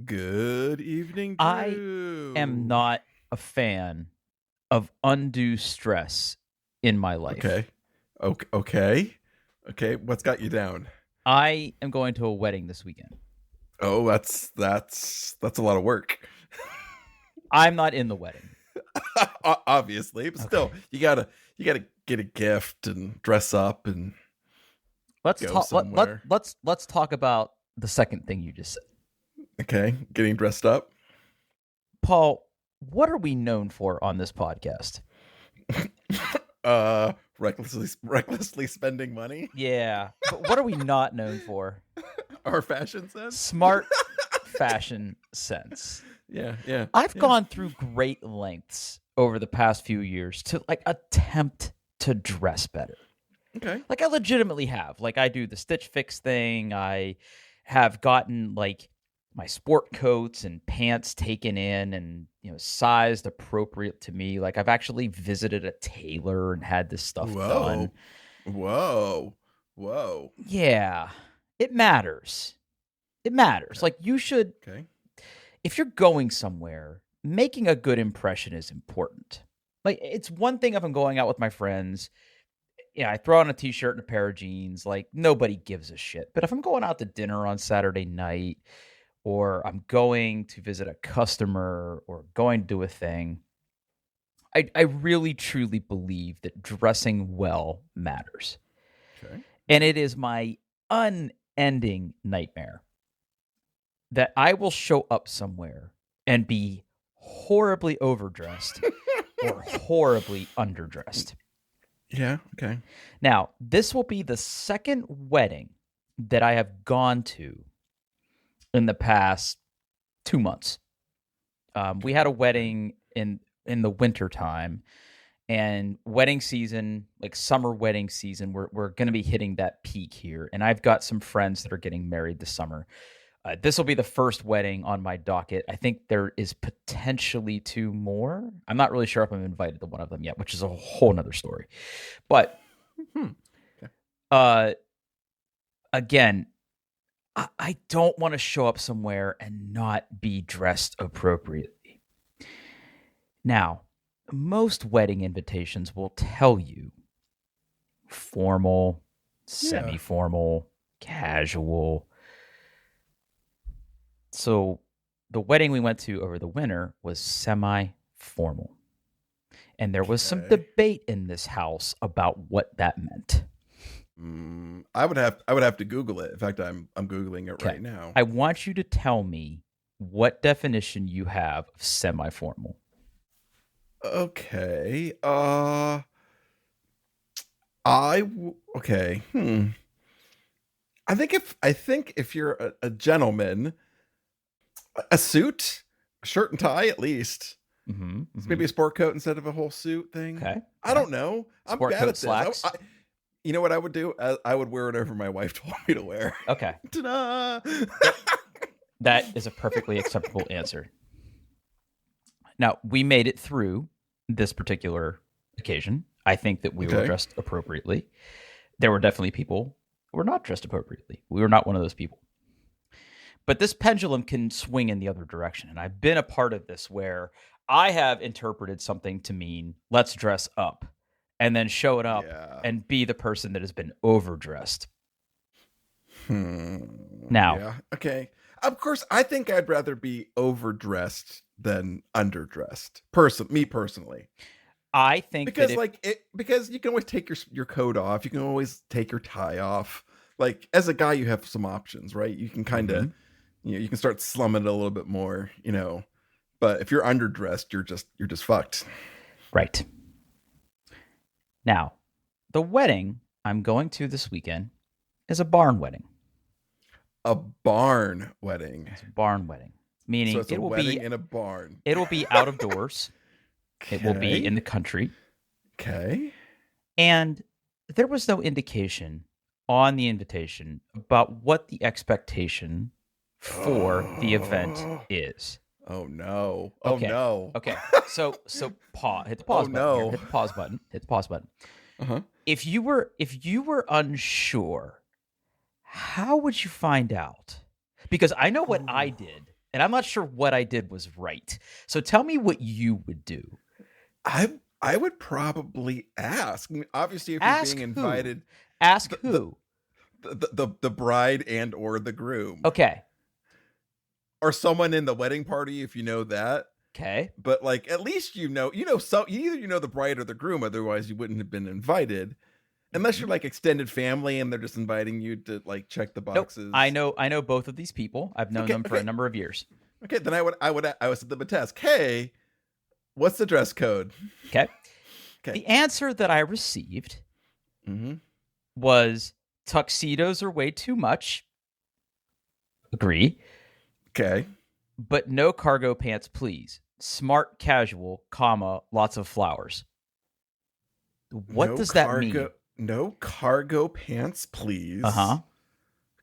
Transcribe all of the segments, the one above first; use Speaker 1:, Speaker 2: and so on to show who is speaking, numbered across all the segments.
Speaker 1: Good evening,
Speaker 2: I am
Speaker 1: Drew.
Speaker 2: not a fan of undue stress in my life.
Speaker 1: Okay. Okay. What's got you down?
Speaker 2: I am going to a wedding this weekend.
Speaker 1: Oh, that's a lot of work.
Speaker 2: I'm not in the wedding.
Speaker 1: Obviously, but
Speaker 2: Okay.
Speaker 1: still, you gotta get a gift and dress up and
Speaker 2: Let's
Speaker 1: go
Speaker 2: talk
Speaker 1: somewhere.
Speaker 2: let's talk about the second thing you just said.
Speaker 1: Okay, getting dressed up.
Speaker 2: Paul, what are we known for on this podcast?
Speaker 1: Recklessly spending money.
Speaker 2: Yeah, but what are we not known for?
Speaker 1: Our fashion sense.
Speaker 2: Smart fashion sense.
Speaker 1: Yeah.
Speaker 2: I've gone through great lengths over the past few years to attempt to dress better.
Speaker 1: Okay.
Speaker 2: I legitimately have. I do the Stitch Fix thing. I have gotten my sport coats and pants taken in and sized appropriate to me. I've actually visited a tailor and had this stuff done.
Speaker 1: Whoa.
Speaker 2: Yeah. It matters. It matters. You should,
Speaker 1: Okay.
Speaker 2: if you're going somewhere, making a good impression is important. It's one thing if I'm going out with my friends. Yeah, I throw on a t-shirt and a pair of jeans. Nobody gives a shit. But if I'm going out to dinner on Saturday night, or I'm going to visit a customer, or going to do a thing, I really truly believe that dressing well matters.
Speaker 1: Okay.
Speaker 2: And it is my unending nightmare that I will show up somewhere and be horribly overdressed or horribly underdressed.
Speaker 1: Yeah, okay.
Speaker 2: Now, this will be the second wedding that I have gone to in the past 2 months. We had a wedding in the winter time, and wedding season, summer wedding season, we're going to be hitting that peak here. And I've got some friends that are getting married this summer. This will be the first wedding on my docket. I think there is potentially 2 more. I'm not really sure if I'm invited to one of them yet, which is a whole nother story. But
Speaker 1: Okay.
Speaker 2: again, I don't want to show up somewhere and not be dressed appropriately. Now, most wedding invitations will tell you formal, semi-formal, casual. So the wedding we went to over the winter was semi-formal. And there was some debate in this house about what that meant.
Speaker 1: I would have to Google it. In fact, I'm Googling it right now.
Speaker 2: I want you to tell me what definition you have of semi-formal.
Speaker 1: Okay. Okay. I think if you're a gentleman, a suit, a shirt and tie at least. It's maybe a sport coat instead of a whole suit thing.
Speaker 2: Okay.
Speaker 1: I don't know. I'm
Speaker 2: Sport
Speaker 1: bad
Speaker 2: coat,
Speaker 1: at this.
Speaker 2: slacks.
Speaker 1: You know what I would do? I would wear whatever my wife told me to wear.
Speaker 2: Okay.
Speaker 1: Ta-da!
Speaker 2: That is a perfectly acceptable answer. Now, we made it through this particular occasion. I think that we were dressed appropriately. There were definitely people who were not dressed appropriately. We were not one of those people. But this pendulum can swing in the other direction. And I've been a part of this where I have interpreted something to mean, let's dress up, and then show it up and be the person that has been overdressed. Now.
Speaker 1: Yeah. Okay. Of course, I think I'd rather be overdressed than underdressed. Me personally.
Speaker 2: I think
Speaker 1: because because you can always take your coat off. You can always take your tie off. As a guy, you have some options, right? You can kind of, you can start slumming it a little bit more, But if you're underdressed, you're just fucked.
Speaker 2: Right. Now, the wedding I'm going to this weekend is a barn wedding.
Speaker 1: A barn wedding.
Speaker 2: It's a barn wedding, meaning
Speaker 1: so it's
Speaker 2: it will
Speaker 1: wedding
Speaker 2: be
Speaker 1: in a barn.
Speaker 2: It will be out of doors. It will be in the country.
Speaker 1: Okay.
Speaker 2: And there was no indication on the invitation about what the expectation for the event is.
Speaker 1: Oh no!
Speaker 2: Okay.
Speaker 1: No!
Speaker 2: Okay. So pause. Hit the pause button.
Speaker 1: No!
Speaker 2: Here. Hit the pause button. Hit the pause button.
Speaker 1: Uh-huh.
Speaker 2: If you were unsure, how would you find out? Because I know what I did, and I'm not sure what I did was right. So tell me what you would do.
Speaker 1: I would probably ask. I mean, obviously, if you're being
Speaker 2: Ask who?
Speaker 1: invited,
Speaker 2: Ask
Speaker 1: the the
Speaker 2: who?
Speaker 1: the bride and or the groom,
Speaker 2: Okay.
Speaker 1: or someone in the wedding party, if you know that.
Speaker 2: Okay.
Speaker 1: But like, at least so either the bride or the groom. Otherwise, you wouldn't have been invited, unless you're
Speaker 2: Mhm.
Speaker 1: like extended family and they're just inviting you to like check the
Speaker 2: Nope. I
Speaker 1: boxes.
Speaker 2: know both of these people. I've known
Speaker 1: Okay,
Speaker 2: them for a
Speaker 1: okay,
Speaker 2: number of years.
Speaker 1: okay. Then I would set them a task. Hey, what's the dress code?
Speaker 2: Okay.
Speaker 1: Okay.
Speaker 2: The answer that I received
Speaker 1: Mm-hmm.
Speaker 2: was tuxedos are way too much. Agree.
Speaker 1: Okay.
Speaker 2: But no cargo pants, please. Smart casual, comma, lots of flowers. What
Speaker 1: No
Speaker 2: does that mean?
Speaker 1: cargo. No cargo pants, please.
Speaker 2: Uh-huh.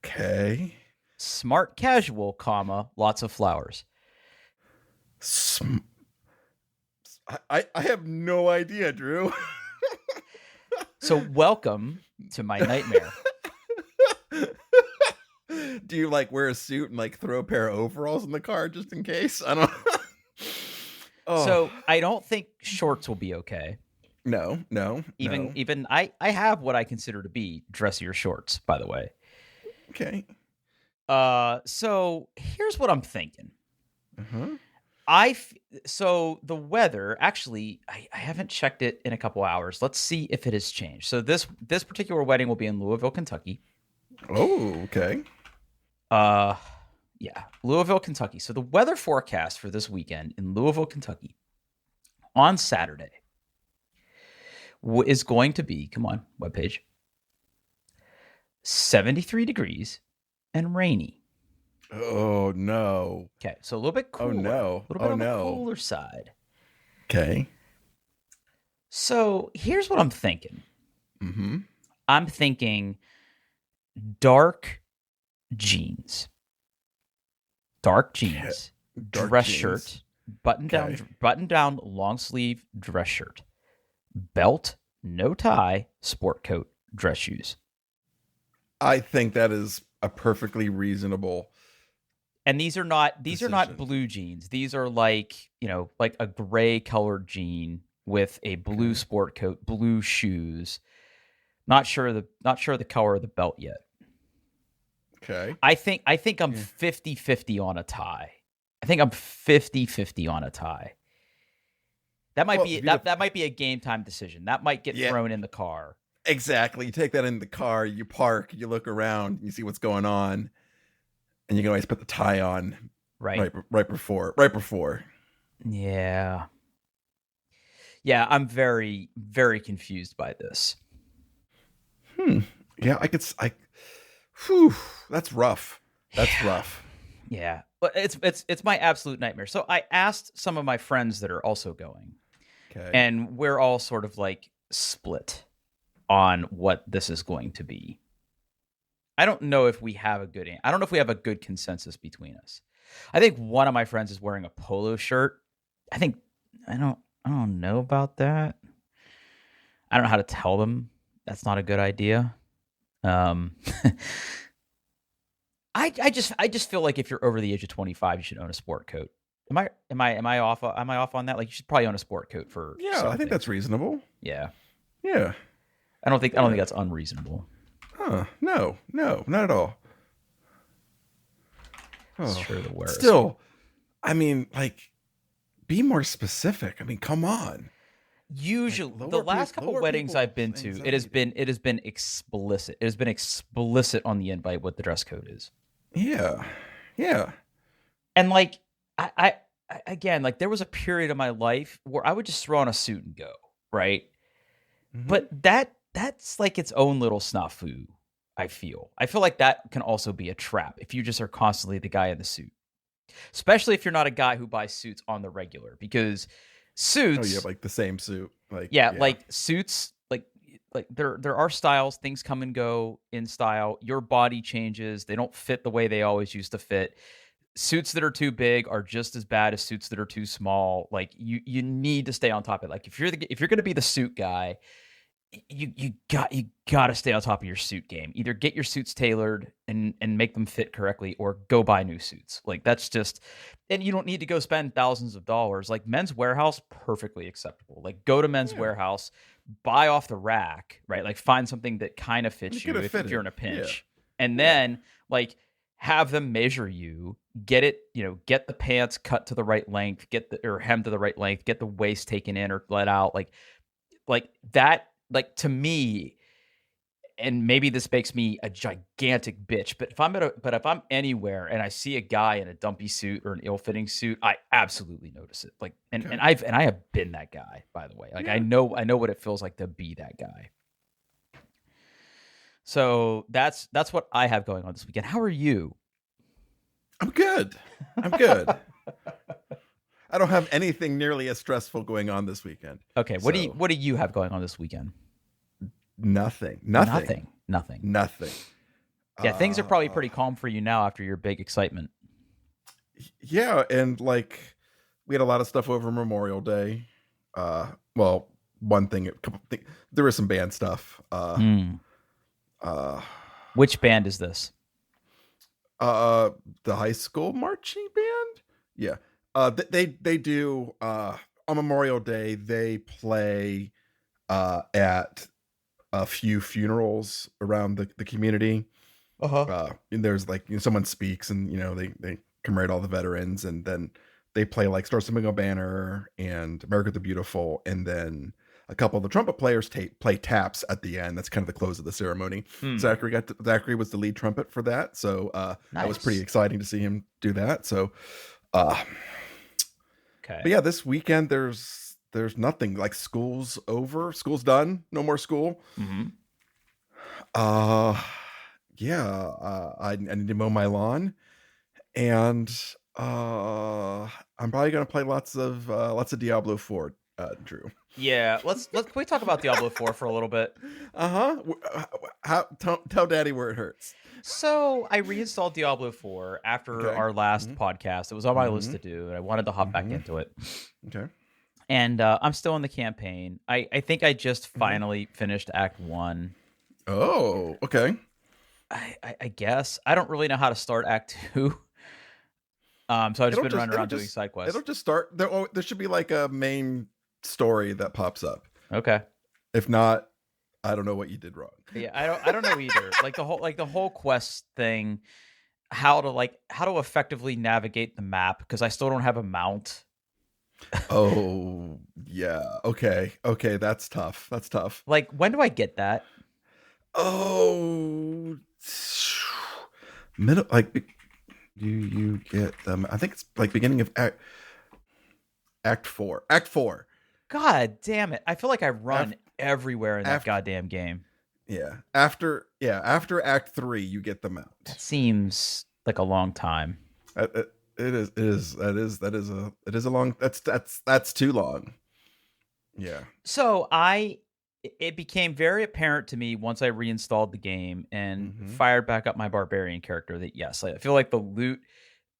Speaker 1: Okay.
Speaker 2: Smart casual, comma, lots of flowers.
Speaker 1: Sm- I have no idea, Drew.
Speaker 2: So welcome to my nightmare.
Speaker 1: Do you like wear a suit and like throw a pair of overalls in the car just in case? I don't. Oh
Speaker 2: So I don't think shorts will be okay.
Speaker 1: no.
Speaker 2: Even I have what I consider to be dressier shorts, by the way.
Speaker 1: Okay.
Speaker 2: So here's what I'm thinking.
Speaker 1: Uh-huh.
Speaker 2: So the weather, actually, I haven't checked it in a couple hours. Let's see if it has changed. So this particular wedding will be in Louisville, Kentucky.
Speaker 1: Oh, okay.
Speaker 2: Yeah, Louisville, Kentucky. So the weather forecast for this weekend in Louisville, Kentucky on Saturday is going to be, come on, webpage, 73 degrees and rainy.
Speaker 1: Oh no.
Speaker 2: Okay, so a little bit cooler.
Speaker 1: Oh no.
Speaker 2: A little bit on
Speaker 1: no.
Speaker 2: the cooler side.
Speaker 1: Okay.
Speaker 2: So here's what I'm thinking.
Speaker 1: Mm-hmm.
Speaker 2: I'm thinking dark jeans. Dark jeans.
Speaker 1: Dark
Speaker 2: dress
Speaker 1: jeans.
Speaker 2: shirt. Button down long sleeve dress shirt. Belt, no tie, sport coat, dress shoes.
Speaker 1: I think that is a perfectly reasonable.
Speaker 2: And these are not
Speaker 1: decision.
Speaker 2: blue jeans. These are like a gray colored jean with a blue sport coat, blue shoes. Not sure the color of the belt yet.
Speaker 1: Okay.
Speaker 2: I think I'm 50-50 on a tie. I think I'm 50-50 on a tie. That might that might be a game time decision. That might get thrown in the car.
Speaker 1: Exactly. You take that in the car, you park, you look around, you see what's going on, and you can always put the tie on right before.
Speaker 2: Yeah. Yeah, I'm very, very confused by this.
Speaker 1: Yeah, whew, that's rough. That's rough.
Speaker 2: Yeah. But it's my absolute nightmare. So I asked some of my friends that are also going.
Speaker 1: Okay.
Speaker 2: And we're all sort of like split on what this is going to be. I don't know if we have a good consensus between us. I think one of my friends is wearing a polo shirt. I don't know about that. I don't know how to tell them that's not a good idea. I just feel like if you're over the age of 25, you should own a sport coat. Am I off on that? Like, you should probably own a sport coat for something.
Speaker 1: I think that's reasonable.
Speaker 2: Yeah.
Speaker 1: Yeah.
Speaker 2: I don't think that's unreasonable.
Speaker 1: Huh. No, not at all.
Speaker 2: Oh, sure the worst.
Speaker 1: Still, I mean, like, be more specific. I mean, come on.
Speaker 2: Usually, the last couple weddings I've been to, it has been explicit. It has been explicit on the invite what the dress code is.
Speaker 1: Yeah.
Speaker 2: And like, I again, like, there was a period of my life where I would just throw on a suit and go, right? Mm-hmm. But that's like its own little snafu. I feel like that can also be a trap if you just are constantly the guy in the suit, especially if you're not a guy who buys suits on the regular, because suits.
Speaker 1: Oh, you have like the same suit. Like,
Speaker 2: yeah, like suits, like there are styles. Things come and go in style. Your body changes. They don't fit the way they always used to fit. Suits that are too big are just as bad as suits that are too small. Like, you need to stay on top of it. Like, if you're going to be the suit guy, you got to stay on top of your suit game. Either get your suits tailored and make them fit correctly, or go buy new suits. Like that's just, and you don't need to go spend thousands of dollars. Like Men's Warehouse, perfectly acceptable. Like go to Men's
Speaker 1: Yeah.
Speaker 2: Warehouse, buy off the rack, right? Like find something that kind of
Speaker 1: You
Speaker 2: fits
Speaker 1: get
Speaker 2: you
Speaker 1: it
Speaker 2: if you're in
Speaker 1: fitted.
Speaker 2: a
Speaker 1: Yeah.
Speaker 2: pinch, and
Speaker 1: Yeah.
Speaker 2: then like have them measure you, get it, get the pants cut to the right length, get the or hem to the right length, get the waist taken in or let out, like that, like to me, and maybe this makes me a gigantic bitch, but if I'm anywhere and I see a guy in a dumpy suit or an ill-fitting suit, I absolutely notice it. Like, and
Speaker 1: Okay.
Speaker 2: I have been that guy, by the way. Like
Speaker 1: Yeah.
Speaker 2: I know what it feels like to be that guy. So that's what I have going on this weekend. How are you?
Speaker 1: I'm good. I'm good. I don't have anything nearly as stressful going on this weekend.
Speaker 2: Okay,
Speaker 1: So
Speaker 2: what do you have going on this weekend?
Speaker 1: nothing.
Speaker 2: Nothing. Yeah, things are probably
Speaker 1: Uh,
Speaker 2: pretty calm for you now after your big excitement.
Speaker 1: yeah, and like we had a lot of stuff over Memorial Day. Well, one thing, there was some band stuff.
Speaker 2: Hmm.
Speaker 1: Uh,
Speaker 2: Which band is this?
Speaker 1: the high school marching band. Yeah. They do on Memorial Day they play at a few funerals around the community. And there's like someone speaks and they commemorate all the veterans, and then they play like Star Spangled Banner and America the Beautiful, and then a couple of the trumpet players play taps at the end. That's kind of the close of the ceremony.
Speaker 2: Hmm.
Speaker 1: Zachary was the lead trumpet for that, so that was pretty
Speaker 2: Nice.
Speaker 1: exciting to see him do that. So uh
Speaker 2: Okay.
Speaker 1: but yeah, this weekend there's nothing. Like school's over, school's done, no more school.
Speaker 2: Mm-hmm.
Speaker 1: uh yeah, I need to mow my lawn, and I'm probably gonna play lots of Diablo 4, Drew.
Speaker 2: Yeah, can we talk about Diablo 4 for a little bit?
Speaker 1: How tell Daddy where it hurts.
Speaker 2: So I reinstalled Diablo 4 after
Speaker 1: Okay.
Speaker 2: our last
Speaker 1: Mhm.
Speaker 2: podcast. It was on my list
Speaker 1: Mhm.
Speaker 2: to do, and I wanted to hop back
Speaker 1: Mhm.
Speaker 2: into it.
Speaker 1: Okay.
Speaker 2: And I'm still in the campaign. I think I just
Speaker 1: Mhm.
Speaker 2: finally finished Act 1.
Speaker 1: Oh, okay.
Speaker 2: I guess. I don't really know how to start Act 2. So I've just been running around doing side quests.
Speaker 1: It'll just start there. There should be like a main story that pops up.
Speaker 2: Okay.
Speaker 1: If not, I don't know what you did wrong.
Speaker 2: Yeah, I don't know either. Like the whole quest thing, how to effectively navigate the map, because I still don't have a mount.
Speaker 1: Oh, yeah. Okay. That's tough.
Speaker 2: Like, when do I get that?
Speaker 1: Oh, middle, like, do you get them? I think it's like beginning of Act 4. Act 4.
Speaker 2: God damn it. I feel like I run everywhere in that
Speaker 1: after-
Speaker 2: goddamn game.
Speaker 1: Yeah. After Act 3, you get them out.
Speaker 2: That seems like a long time.
Speaker 1: It is a long. That's too long. Yeah.
Speaker 2: So it became very apparent to me once I reinstalled the game and
Speaker 1: Mhm.
Speaker 2: fired back up my barbarian character that yes, I feel like the loot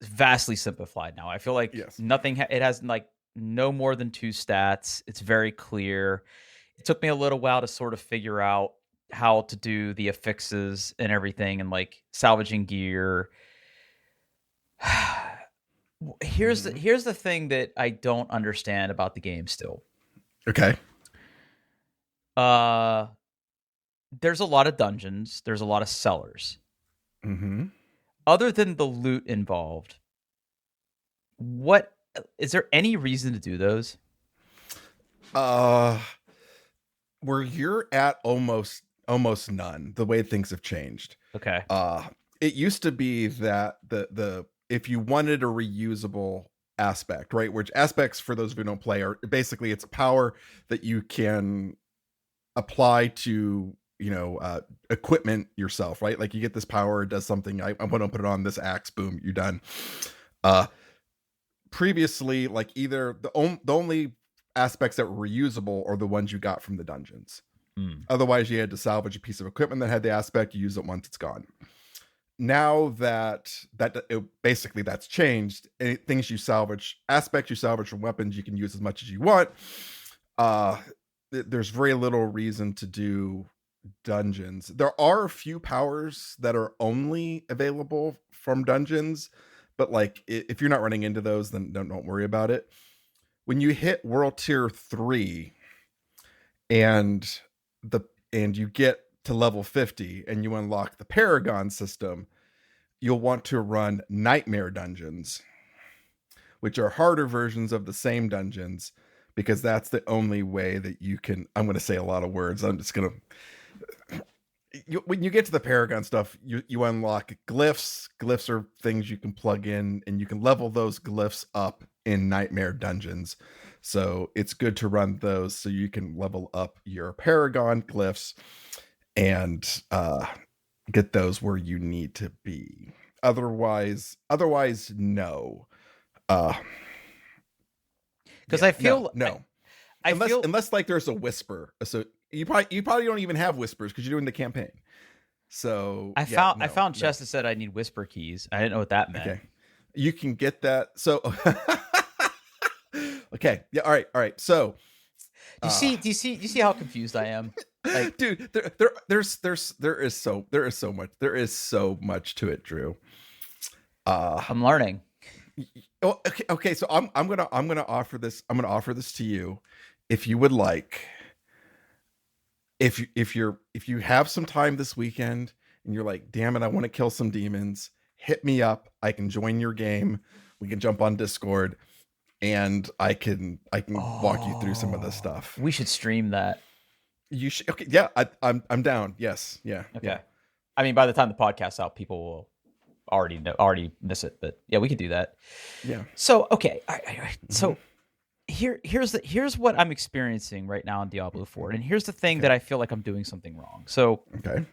Speaker 2: is vastly simplified now. I feel like
Speaker 1: Yes.
Speaker 2: nothing. It has like no more than 2 stats. It's very clear. It took me a little while to sort of figure out how to do the affixes and everything, and like salvaging gear. Here's the thing that I don't understand about the game still.
Speaker 1: Okay.
Speaker 2: There's a lot of dungeons, there's a lot of cellars.
Speaker 1: Mm-hmm.
Speaker 2: Other than the loot involved, what is there any reason to do those?
Speaker 1: Where you're at almost none. The way things have changed.
Speaker 2: Okay.
Speaker 1: It used to be that the if you wanted a reusable aspect, right? Which aspects, for those who don't play, are basically it's a power that you can apply to equipment yourself, right? Like you get this power, it does something. I want to put it on this axe, boom, you're done. Previously, like either the only aspects that were reusable are the ones you got from the dungeons. Otherwise, you had to salvage a piece of equipment that had the aspect. You use it once, it's gone. Now basically that's changed. Things you salvage, aspects you salvage from weapons, you can use as much as you want. there's very little reason to do dungeons. There are a few powers that are only available from dungeons, but like if you're not running into those, then don't worry about it. When you hit World Tier 3 and the and you get to level 50 and you unlock the Paragon system, you'll want to run Nightmare dungeons, which are harder versions of the same dungeons, because that's the only way that you can. I'm going to say a lot of words. I'm just going to. When you get to the Paragon stuff, you unlock glyphs. Glyphs are things you can plug in, and you can level those glyphs up in Nightmare dungeons. So it's good to run those so you can level up your Paragon glyphs and get those where you need to be. Otherwise, no.
Speaker 2: Because I feel
Speaker 1: no.
Speaker 2: I feel
Speaker 1: unless like there's a whisper. So you probably don't even have whispers because you're doing the campaign. So
Speaker 2: I found chests that said I need whisper keys. I didn't know what that meant.
Speaker 1: Okay, you can get that. So okay, yeah, all right. So
Speaker 2: do you see how confused I am? Like,
Speaker 1: dude, there is so much to it, Drew.
Speaker 2: I'm learning.
Speaker 1: Oh, okay. So I'm gonna offer this. I'm gonna offer this to you, if you would like. If you have some time this weekend and you're like, damn it, I want to kill some demons, hit me up. I can join your game. We can jump on Discord, and I can walk you through some of this stuff.
Speaker 2: We should stream that.
Speaker 1: You should. Okay, yeah, I'm down. Yes, yeah.
Speaker 2: Okay.
Speaker 1: Yeah.
Speaker 2: I mean, by the time the podcast's out, people will already miss it, but yeah, we could do that.
Speaker 1: Yeah.
Speaker 2: So okay, all right. Mm-hmm. So here's what I'm experiencing right now in Diablo 4, and here's the thing that I feel like I'm doing something wrong. So
Speaker 1: okay,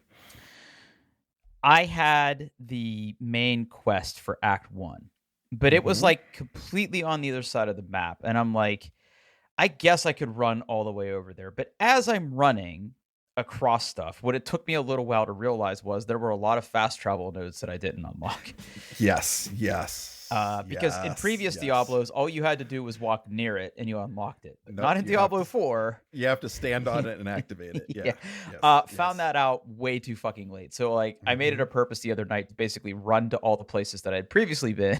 Speaker 2: I had the main quest for Act 1, but it was like completely on the other side of the map, and I'm like, I guess I could run all the way over there. But as I'm running across stuff, what it took me a little while to realize was there were a lot of fast travel nodes that I didn't unlock.
Speaker 1: Yes.
Speaker 2: Because in previous Diablos, all you had to do was walk near it and you unlocked it. But not in Diablo 4.
Speaker 1: You have to stand on it and activate it. Yeah.
Speaker 2: Found that out way too fucking late. So like I made it a purpose the other night to basically run to all the places that I had previously been,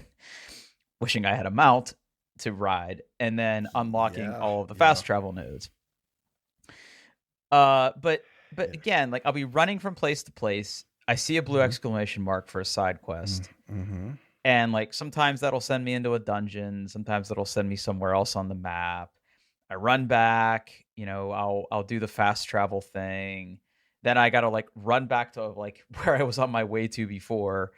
Speaker 2: wishing I had a mount to ride, and then unlocking all of the fast travel nodes. But again, like I'll be running from place to place. I see a blue exclamation mark for a side quest. And like sometimes that'll send me into a dungeon. Sometimes that'll send me somewhere else on the map. I run back, I'll do the fast travel thing. Then I got to like run back to like where I was on my way to before.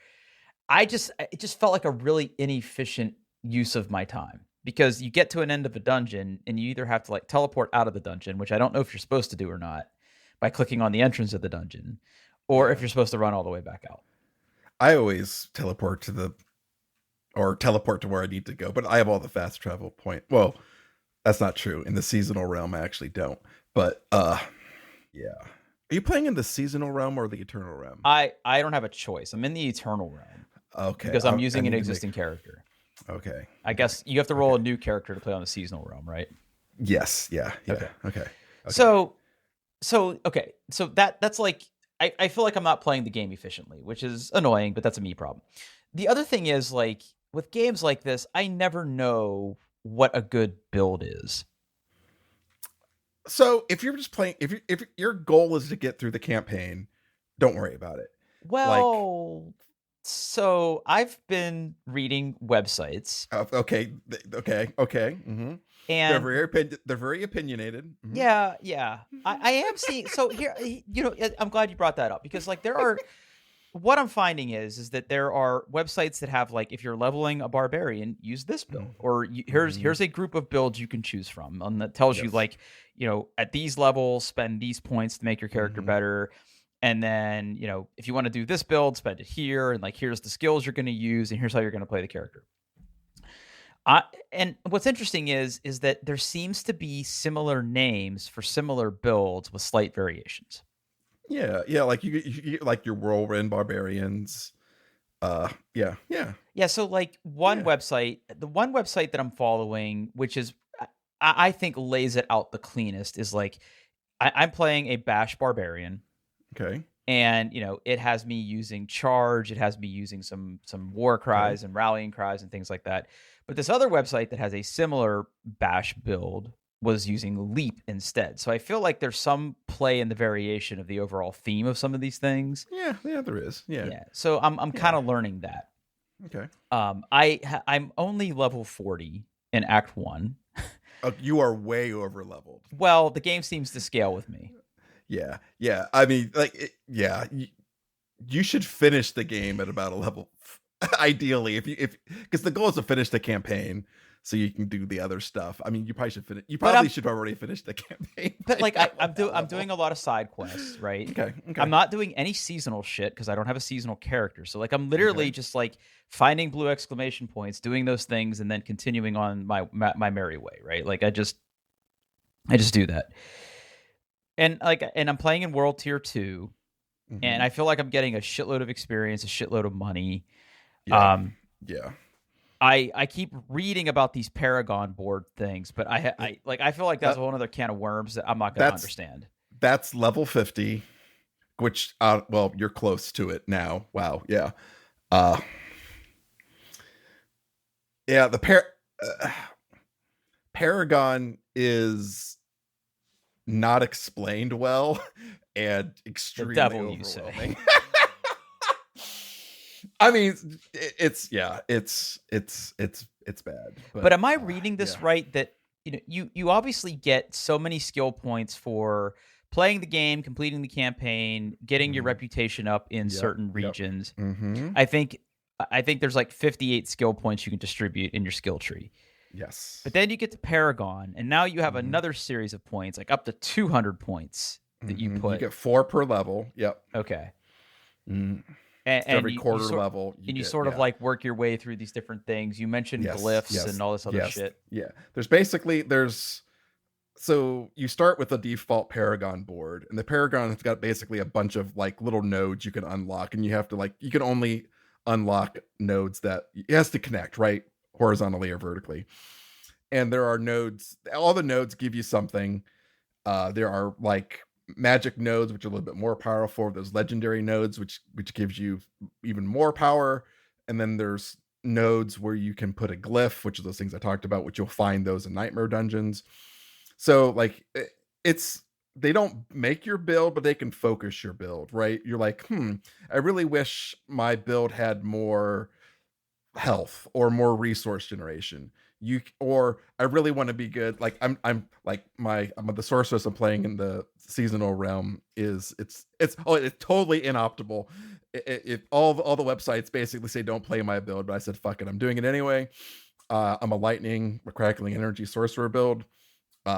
Speaker 2: It just felt like a really inefficient use of my time, because you get to an end of a dungeon and you either have to like teleport out of the dungeon, which I don't know if you're supposed to do or not, by clicking on the entrance of the dungeon, or if you're supposed to run all the way back out.
Speaker 1: I always teleport to where I need to go, but I have all the fast travel point. Well, that's not true. In the seasonal realm, I actually don't. But yeah. Are you playing in the seasonal realm or the eternal realm?
Speaker 2: I don't have a choice. I'm in the eternal realm.
Speaker 1: Okay.
Speaker 2: Because I'm using an existing character.
Speaker 1: Okay.
Speaker 2: I guess you have to roll a new character to play on the seasonal realm, right?
Speaker 1: Yes. Yeah. Okay.
Speaker 2: So that's like, I feel like I'm not playing the game efficiently, which is annoying, but that's a me problem. The other thing is, like, with games like this, I never know what a good build is.
Speaker 1: So if you're just playing, if your goal is to get through the campaign, don't worry about it.
Speaker 2: Well, so I've been reading websites.
Speaker 1: Okay. Mm-hmm.
Speaker 2: And
Speaker 1: they're very opinionated. Mm-hmm.
Speaker 2: Yeah. I am seeing. So here, I'm glad you brought that up, because like there are. What I'm finding is that there are websites that have like, if you're leveling a barbarian, use this build, or here's a group of builds you can choose from, and that tells you like, at these levels, spend these points to make your character better. And then, if you want to do this build, spend it here. And like, here's the skills you're going to use, and here's how you're going to play the character. And what's interesting is that there seems to be similar names for similar builds with slight variations.
Speaker 1: Yeah, like you like your whirlwind barbarians. Yeah.
Speaker 2: So like the one website that I'm following, which is, I think lays it out the cleanest is like I'm playing a Bash Barbarian,
Speaker 1: Okay.
Speaker 2: and it has me using charge, it has me using some war
Speaker 1: Okay.
Speaker 2: cries and rallying cries and things like that. But this other website that has a similar Bash build was using leap instead. So I feel like there's some play in the variation of the overall theme of some of these things.
Speaker 1: Yeah, yeah, there is. Yeah.
Speaker 2: Yeah. So I'm
Speaker 1: Yeah.
Speaker 2: kind of learning that.
Speaker 1: Okay.
Speaker 2: I'm only level 40 in Act 1.
Speaker 1: You are way over leveled.
Speaker 2: Well, the game seems to scale with me.
Speaker 1: Yeah. Yeah. I mean, like, yeah. You should finish the game at about a level, ideally, if because the goal is to finish the campaign so you can do the other stuff. I mean, you probably should finish. You probably should already finish the campaign.
Speaker 2: But like I'm doing a lot of side quests, right?
Speaker 1: Okay.
Speaker 2: I'm not doing any seasonal shit because I don't have a seasonal character. So like I'm literally just like finding blue exclamation points, doing those things, and then continuing on my merry way, right? Like I just do that. And I'm playing in World Tier 2, and I feel like I'm getting a shitload of experience, a shitload of money.
Speaker 1: Yeah. Yeah.
Speaker 2: I keep reading about these Paragon board things, but I feel like that's a whole other can of worms that I'm not going to understand.
Speaker 1: That's level 50, which well, you're close to it now. Wow. Yeah. Yeah, the Paragon is not explained well and extremely overwhelming. You say. I mean, it's bad.
Speaker 2: But am I reading this right? That you obviously get so many skill points for playing the game, completing the campaign, getting your reputation up in certain regions. I think there's like 58 skill points you can distribute in your skill tree.
Speaker 1: Yes.
Speaker 2: But then you get to Paragon, and now you have another series of points, like up to 200 points that you put.
Speaker 1: You get 4 per level. Yep.
Speaker 2: Okay.
Speaker 1: And every quarter level.
Speaker 2: You sort of like work your way through these different things. You mentioned glyphs and all this other shit.
Speaker 1: Yeah. So you start with a default Paragon board, and the Paragon has got basically a bunch of like little nodes you can unlock, and you have to you can only unlock nodes that it has to connect, right? Horizontally or vertically. And there are nodes, all the nodes give you something. There are like magic nodes, which are a little bit more powerful. There's legendary nodes, which gives you even more power. And then there's nodes where you can put a glyph, which are those things I talked about, which you'll find those in nightmare dungeons. So like they don't make your build, but they can focus your build, right? You're like, I really wish my build had more health or more resource generation. Or I really want to be good. Like I'm the sorceress I'm playing in the seasonal realm it's totally inoptimal. All the websites basically say don't play my build, but I said fuck it, I'm doing it anyway. I'm a crackling energy sorcerer build.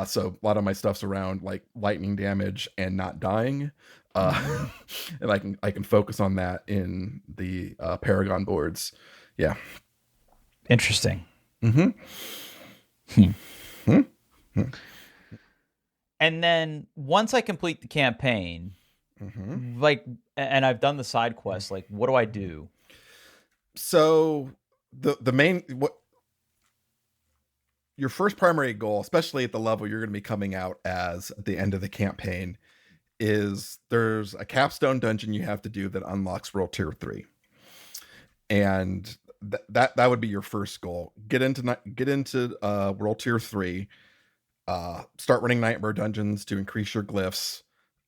Speaker 1: So a lot of my stuff's around like lightning damage and not dying. And I can focus on that in the Paragon boards. Yeah.
Speaker 2: Interesting. And then once I complete the campaign, and I've done the side quests, like what do I do?
Speaker 1: So the main your first primary goal, especially at the level you're going to be coming out as at the end of the campaign, is there's a capstone dungeon you have to do that unlocks World Tier 3. And that would be your first goal. Get into World Tier 3. Start running nightmare dungeons to increase your glyphs.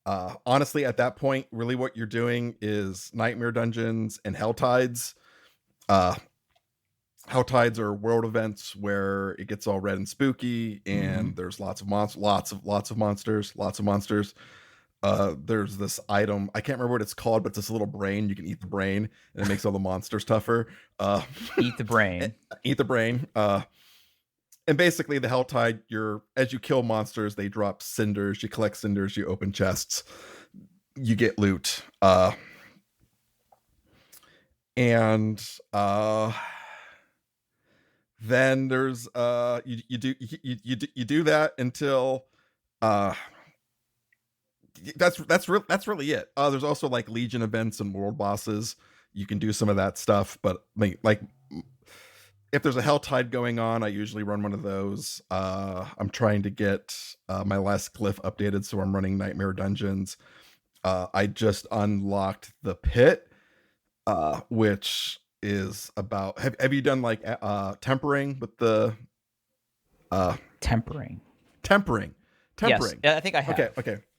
Speaker 1: Honestly, at that point, really what you're doing is nightmare dungeons and hell tides. Hell tides are world events where it gets all red and spooky, and there's lots of monsters. There's this item, I can't remember what it's called, but it's this little brain. You can eat the brain, and it makes all the monsters tougher.
Speaker 2: Eat the brain.
Speaker 1: And basically the Helltide, as you kill monsters, they drop cinders. You collect cinders, you open chests, you get loot. Then there's you do that until that's really it. There's also like Legion events and world bosses. You can do some of that stuff, but like if there's a hell tide going on, I usually run one of those. I'm trying to get my last glyph updated, so I'm running Nightmare Dungeons. I just unlocked the pit, which is about. Have you done like tempering with the
Speaker 2: Tempering?
Speaker 1: Yes,
Speaker 2: I think I have.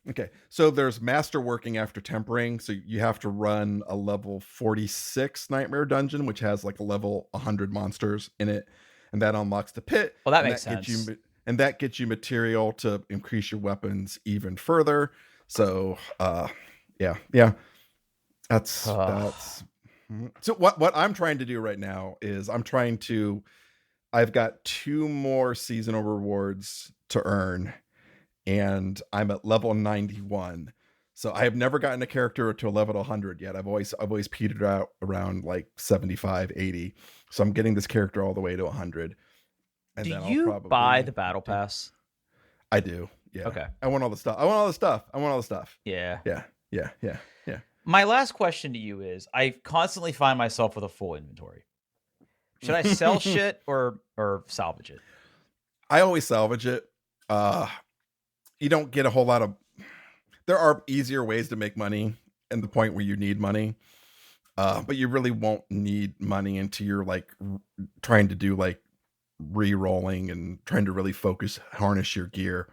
Speaker 1: Okay. So there's masterworking after tempering. So you have to run a level 46 nightmare dungeon, which has like a level 100 monsters in it, and that unlocks the pit.
Speaker 2: Well, that makes sense.
Speaker 1: That gets you material to increase your weapons even further. So, yeah. That's. So what I'm trying to do right now is I've got 2 more seasonal rewards to earn, and I'm at level 91. So I have never gotten a character to a level 100 yet. I've always petered out around like 75, 80. So I'm getting this character all the way to 100. And
Speaker 2: do
Speaker 1: then
Speaker 2: you
Speaker 1: I'll
Speaker 2: buy the battle pass?
Speaker 1: I do. Yeah.
Speaker 2: Okay.
Speaker 1: I want all the stuff.
Speaker 2: Yeah.
Speaker 1: Yeah.
Speaker 2: My last question to you is: I constantly find myself with a full inventory. Should I sell shit or salvage it?
Speaker 1: I always salvage it. You don't get a whole lot of. There are easier ways to make money, and the point where you need money, but you really won't need money until you're like trying to do like re-rolling and trying to really harness your gear.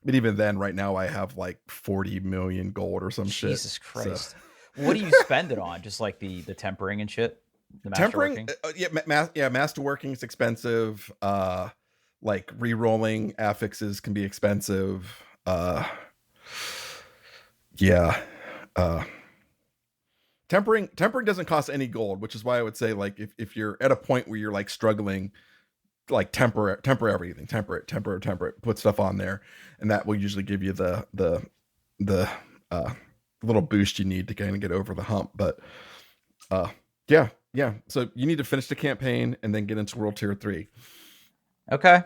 Speaker 1: But even then, right now I have like 40 million gold or some shit.
Speaker 2: Jesus Christ! So. What do you spend it on? Just like the tempering and shit. The
Speaker 1: tempering, masterworking is expensive. Like re-rolling affixes can be expensive. Tempering doesn't cost any gold, which is why I would say like if you're at a point where you're like struggling, like temper everything, temper it, put stuff on there, and that will usually give you the little boost you need to kind of get over the hump. But yeah. So you need to finish the campaign and then get into World Tier 3.
Speaker 2: Okay.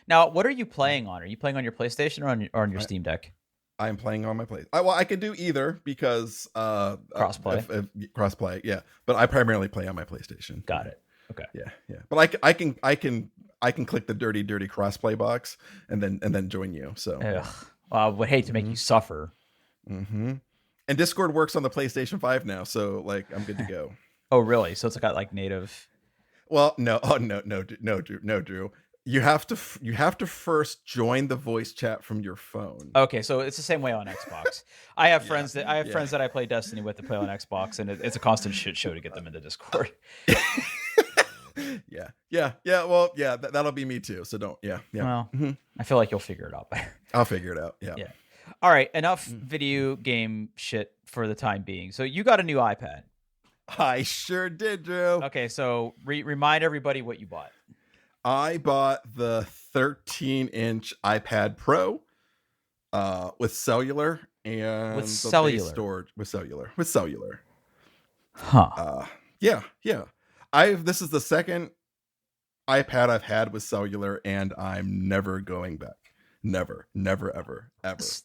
Speaker 2: Now, what are you playing on? Are you playing on your PlayStation or on your Steam Deck?
Speaker 1: I'm playing on my play. I could do either because
Speaker 2: crossplay.
Speaker 1: Crossplay, yeah. But I primarily play on my PlayStation.
Speaker 2: Got it. Okay.
Speaker 1: Yeah. But I can click the dirty crossplay box and then join you. So
Speaker 2: well, I would hate to make you suffer.
Speaker 1: Mm-hmm. And Discord works on the PlayStation 5 now, so like I'm good to go.
Speaker 2: Oh, really? So it's got like native.
Speaker 1: Well, no, Drew. You have to first join the voice chat from your phone.
Speaker 2: Okay, so it's the same way on Xbox. I have friends that I play Destiny with to play on Xbox, and it's a constant shit show to get them into Discord.
Speaker 1: Yeah. Well, yeah, that'll be me too. So don't. Yeah.
Speaker 2: Well, I feel like you'll figure it out better.
Speaker 1: I'll figure it out. Yeah.
Speaker 2: All right, enough video game shit for the time being. So you got a new iPad.
Speaker 1: I sure did, Drew.
Speaker 2: Okay, so remind everybody what you bought.
Speaker 1: I bought the 13-inch iPad Pro with cellular and
Speaker 2: with cellular
Speaker 1: storage with cellular.
Speaker 2: Huh.
Speaker 1: Yeah. This is the second iPad I've had with cellular, and I'm never going back. Never, ever.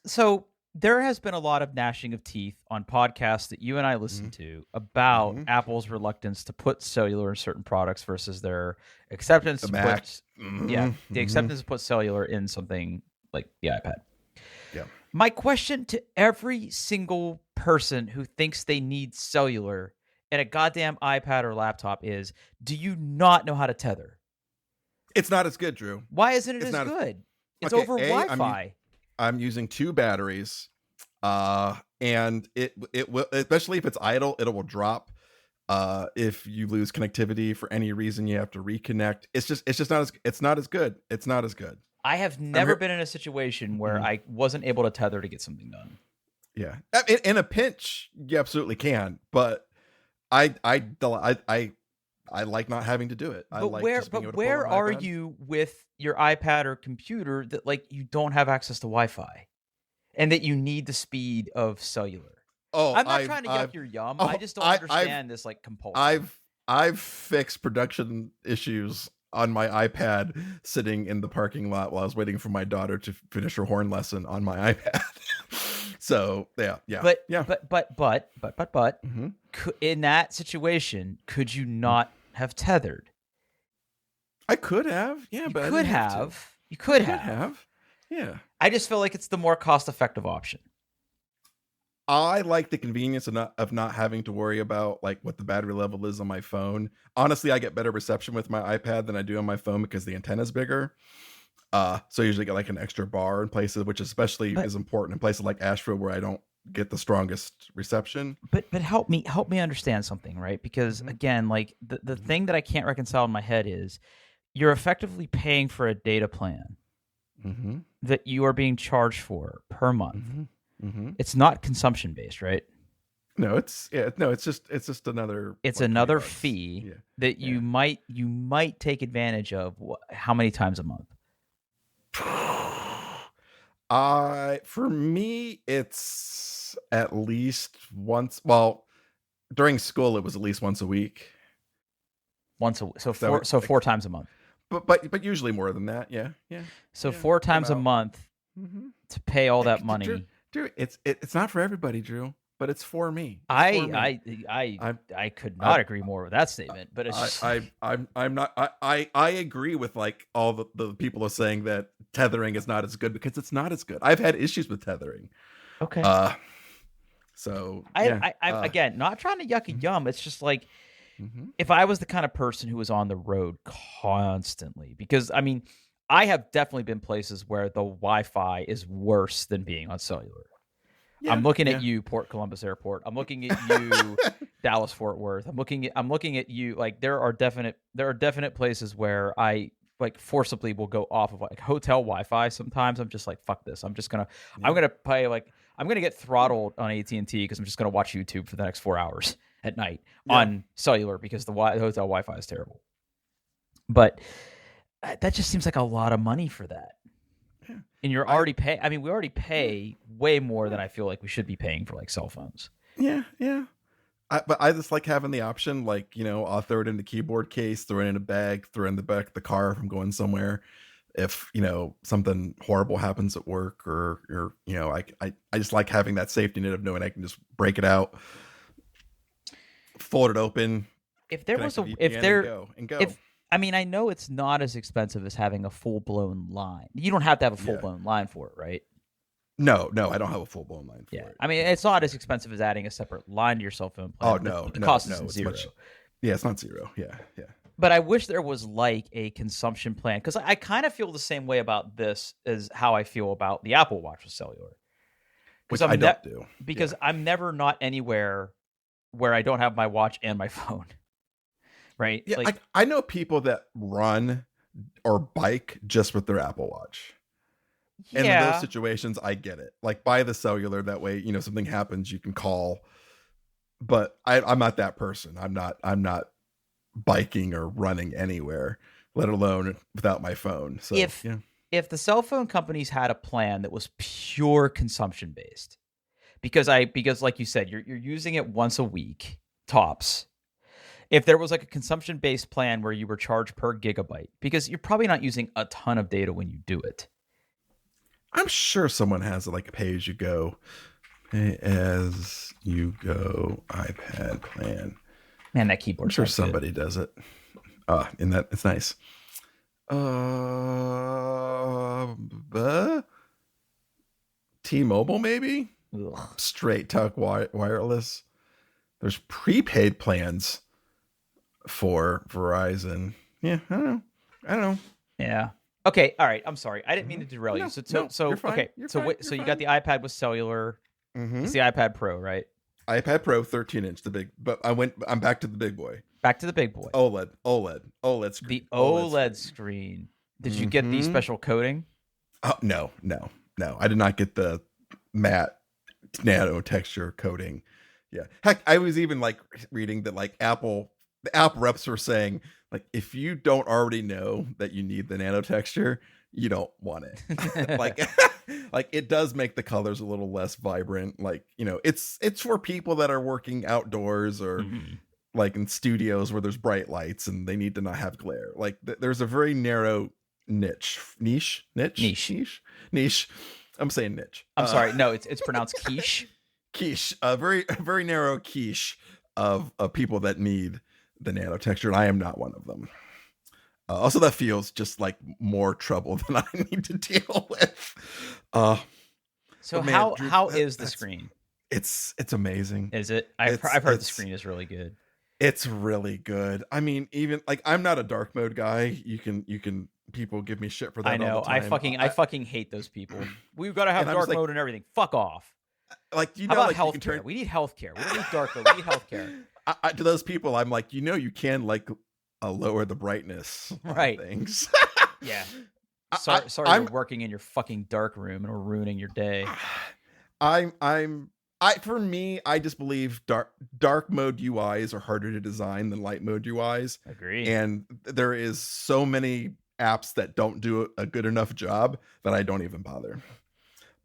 Speaker 2: So there has been a lot of gnashing of teeth on podcasts that you and I listen to about Apple's reluctance to put cellular in certain products versus their acceptance to put the acceptance to put cellular in something like the iPad.
Speaker 1: Yeah.
Speaker 2: My question to every single person who thinks they need cellular in a goddamn iPad or laptop is, do you not know how to tether?
Speaker 1: It's not as good, Drew.
Speaker 2: Why isn't it as good? It's over Wi-Fi.
Speaker 1: I'm using 2 batteries, and it will, especially if it's idle, it will drop. If you lose connectivity for any reason, you have to reconnect. It's just not as good. It's not as good.
Speaker 2: I have never been in a situation where I wasn't able to tether to get something done.
Speaker 1: Yeah, in a pinch, you absolutely can, but I like not having to do it.
Speaker 2: Where are you with your iPad or computer that like you don't have access to Wi-Fi and that you need the speed of cellular?
Speaker 1: Oh,
Speaker 2: I'm not trying to get up your yum. I just don't understand this like compulsion.
Speaker 1: I've fixed production issues on my iPad sitting in the parking lot while I was waiting for my daughter to finish her horn lesson on my iPad. So yeah.
Speaker 2: But in that situation, could you not have tethered?
Speaker 1: I could have, yeah,
Speaker 2: You
Speaker 1: but I
Speaker 2: could
Speaker 1: didn't have to.
Speaker 2: have. You
Speaker 1: I
Speaker 2: could
Speaker 1: could
Speaker 2: have.
Speaker 1: have. Yeah.
Speaker 2: I just feel like it's the more cost-effective option.
Speaker 1: I like the convenience of not having to worry about like what the battery level is on my phone. Honestly, I get better reception with my iPad than I do on my phone because the antenna's bigger. So I usually get like an extra bar in places, which especially
Speaker 2: But
Speaker 1: is important in places like Asheville where I don't get the strongest reception.
Speaker 2: but help me understand something, right? Because
Speaker 1: Mhm.
Speaker 2: again, like the
Speaker 1: Mhm.
Speaker 2: thing that I can't reconcile in my head is you're effectively paying for a data plan
Speaker 1: Mhm.
Speaker 2: that you are being charged for per month.
Speaker 1: Mhm. Mhm.
Speaker 2: It's not consumption based, right?
Speaker 1: No, it's just another
Speaker 2: It's
Speaker 1: like
Speaker 2: another
Speaker 1: $20.
Speaker 2: fee
Speaker 1: Yeah.
Speaker 2: that
Speaker 1: Yeah.
Speaker 2: you might take advantage of how many times a month?
Speaker 1: I for me it's at least once. Well, during school it was at least once a week.
Speaker 2: Once a
Speaker 1: So it like,
Speaker 2: four times a month.
Speaker 1: but usually more than that. Yeah, yeah,
Speaker 2: So
Speaker 1: yeah.
Speaker 2: four
Speaker 1: Came
Speaker 2: times a
Speaker 1: out.
Speaker 2: month
Speaker 1: Mm-hmm.
Speaker 2: to pay all that
Speaker 1: Drew,
Speaker 2: money.
Speaker 1: Drew, it's not for everybody, Drew, but it's for me. It's for
Speaker 2: I
Speaker 1: me.
Speaker 2: I I
Speaker 1: I'm
Speaker 2: I could
Speaker 1: I
Speaker 2: not agree more with that statement, but it's just like,
Speaker 1: I'm not I agree with like all the people are saying that tethering is not as good because it's not as good. I've had issues with tethering.
Speaker 2: okay.
Speaker 1: Uh so yeah.
Speaker 2: I'm again not trying to yuck a
Speaker 1: Mhm.
Speaker 2: yum. It's just like
Speaker 1: Mhm.
Speaker 2: if I was the kind of person who was on the road constantly, because I mean, I have definitely been places where the Wi-Fi is worse than being on cellular.
Speaker 1: Yeah,
Speaker 2: I'm looking at
Speaker 1: yeah.
Speaker 2: you, Port Columbus Airport. I'm looking at you, Dallas Fort Worth. I'm looking at you. Like there are definite places where I like forcibly will go off of like hotel Wi-Fi. Sometimes I'm just like, fuck this. I'm
Speaker 1: Yeah.
Speaker 2: gonna pay like I'm gonna get throttled on AT&T because I'm just gonna watch YouTube for the next 4 hours at night
Speaker 1: Yeah.
Speaker 2: on cellular because the hotel Wi-Fi is terrible. But that just seems like a lot of money for that.
Speaker 1: Yeah.
Speaker 2: And you're
Speaker 1: I
Speaker 2: already pay. I mean, we already
Speaker 1: yeah,
Speaker 2: pay way more
Speaker 1: yeah.
Speaker 2: than I feel like we should be paying for like cell phones.
Speaker 1: Yeah, yeah. But I just like having the option, like, I'll throw it in the keyboard case, throw it in a bag, throw it in the back of the car if I'm going somewhere. If, something horrible happens at work or I just like having that safety net of knowing I can just break it out, fold it open,
Speaker 2: If there
Speaker 1: connect
Speaker 2: was
Speaker 1: the
Speaker 2: a if
Speaker 1: VPN and
Speaker 2: there
Speaker 1: go and go.
Speaker 2: if I mean, I know it's not as expensive as having a full blown line. You don't have to have a full
Speaker 1: Yeah.
Speaker 2: blown line for it, right?
Speaker 1: No, I don't have a full blown line
Speaker 2: Yeah.
Speaker 1: for it.
Speaker 2: I mean, it's not as expensive as adding a separate line to your cell phone
Speaker 1: Oh
Speaker 2: plan,
Speaker 1: no,
Speaker 2: but the
Speaker 1: no,
Speaker 2: cost
Speaker 1: no.
Speaker 2: isn't
Speaker 1: It's
Speaker 2: zero.
Speaker 1: much. Yeah, it's not zero. Yeah, yeah.
Speaker 2: But I wish there was like a consumption plan because I kind of feel the same way about this as how I feel about the Apple Watch with cellular. Because
Speaker 1: Which I don't do.
Speaker 2: because
Speaker 1: Yeah.
Speaker 2: I'm never not anywhere where I don't have my watch and my phone. Right?
Speaker 1: Yeah,
Speaker 2: Like
Speaker 1: I know people that run or bike just with their Apple Watch. And in those
Speaker 2: yeah.
Speaker 1: situations, I get it. Like buy the cellular, that way, something happens, you can call. But I'm not that person. I'm not biking or running anywhere, let alone without my phone. So
Speaker 2: If
Speaker 1: yeah.
Speaker 2: if the cell phone companies had a plan that was pure consumption based, because like you said, you're using it once a week, tops. If there was like a consumption based plan where you were charged per gigabyte, because you're probably not using a ton of data when you do it.
Speaker 1: I'm sure someone has like a pay as you go iPad plan.
Speaker 2: Man, that
Speaker 1: I'm
Speaker 2: keyboard
Speaker 1: sure
Speaker 2: sounds good.
Speaker 1: somebody does it. In that it's nice. T-Mobile maybe?
Speaker 2: Ugh.
Speaker 1: Straight talk wireless. There's prepaid plans for Verizon. Yeah, I don't know.
Speaker 2: Yeah. Okay. All right. I'm sorry. I didn't mean to derail you.
Speaker 1: No,
Speaker 2: So
Speaker 1: you're fine.
Speaker 2: okay.
Speaker 1: You're
Speaker 2: So
Speaker 1: fine.
Speaker 2: wait.
Speaker 1: You're
Speaker 2: So you
Speaker 1: fine.
Speaker 2: got the iPad with cellular.
Speaker 1: Mm-hmm.
Speaker 2: It's the iPad Pro, right?
Speaker 1: iPad Pro 13-inch, the big. But I'm back to the big boy.
Speaker 2: Back to the big boy.
Speaker 1: OLED screen.
Speaker 2: The OLED screen. Did you get the special coating?
Speaker 1: Oh no. I did not get the matte nano texture coating. Yeah. Heck, I was even like reading that like the Apple reps were saying like if you don't already know that you need the nano texture, you don't want it. like it does make the colors a little less vibrant. Like, it's for people that are working outdoors or like in studios where there's bright lights and they need to not have glare. Like there's a very narrow niche. I'm saying niche.
Speaker 2: I'm sorry. No, it's pronounced quiche.
Speaker 1: Quiche, a very narrow quiche of people that need the nano texture, and I am not one of them. Also, that feels just like more trouble than I need to deal with. Uh,
Speaker 2: So
Speaker 1: but man, Drew,
Speaker 2: how is the
Speaker 1: that's
Speaker 2: screen?
Speaker 1: it's amazing.
Speaker 2: Is it? I've
Speaker 1: It's
Speaker 2: heard the
Speaker 1: it's
Speaker 2: screen is really good.
Speaker 1: it's really good. I mean, even like I'm not a dark mode guy. You can people give me shit for
Speaker 2: I
Speaker 1: that all the
Speaker 2: know. I
Speaker 1: time.
Speaker 2: fucking hate those people. We've got to have
Speaker 1: And I'm just
Speaker 2: dark
Speaker 1: like,
Speaker 2: mode and everything. Fuck off.
Speaker 1: you
Speaker 2: How
Speaker 1: know,
Speaker 2: about
Speaker 1: like you can
Speaker 2: healthcare?
Speaker 1: turn
Speaker 2: We need healthcare. We don't need dark mode. We need healthcare.
Speaker 1: to those people. I'm like, you can like lower the brightness on
Speaker 2: Right.
Speaker 1: things.
Speaker 2: Yeah.
Speaker 1: I,
Speaker 2: Sorry,
Speaker 1: I'm
Speaker 2: you're working in your fucking dark room and we're ruining your day.
Speaker 1: For me, I just believe dark mode UIs are harder to design than light mode UIs.
Speaker 2: Agree.
Speaker 1: And there is so many apps that don't do a good enough job that I don't even bother.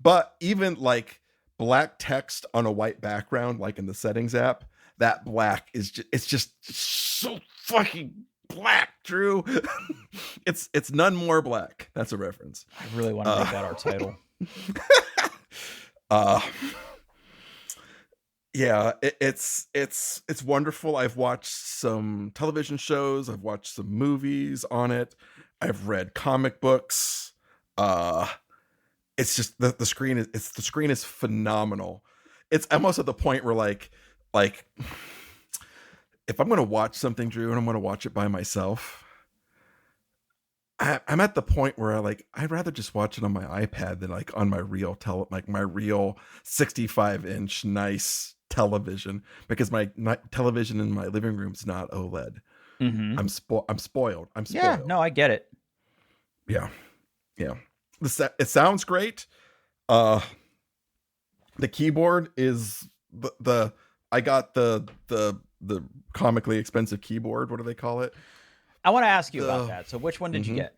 Speaker 1: But even like black text on a white background, like in the settings app, that black is just so fucking black, Drew. It's none more black. That's a reference.
Speaker 2: I really want to make that our title.
Speaker 1: Yeah, it's wonderful. I've watched some television shows, I've watched some movies on it, I've read comic books. It's just the screen is phenomenal. It's almost at the point where like if I'm gonna watch something, Drew, and I'm gonna watch it by myself, I'm at the point where I'd rather just watch it on my iPad than like on my real my real 65-inch nice television, because my television in my living room's not OLED.
Speaker 2: Mm-hmm.
Speaker 1: I'm spoiled.
Speaker 2: Yeah, no, I get it.
Speaker 1: Yeah. It sounds great. The keyboard is I got the comically expensive keyboard. What do they call it?
Speaker 2: I want to ask you about that. So which one did you get?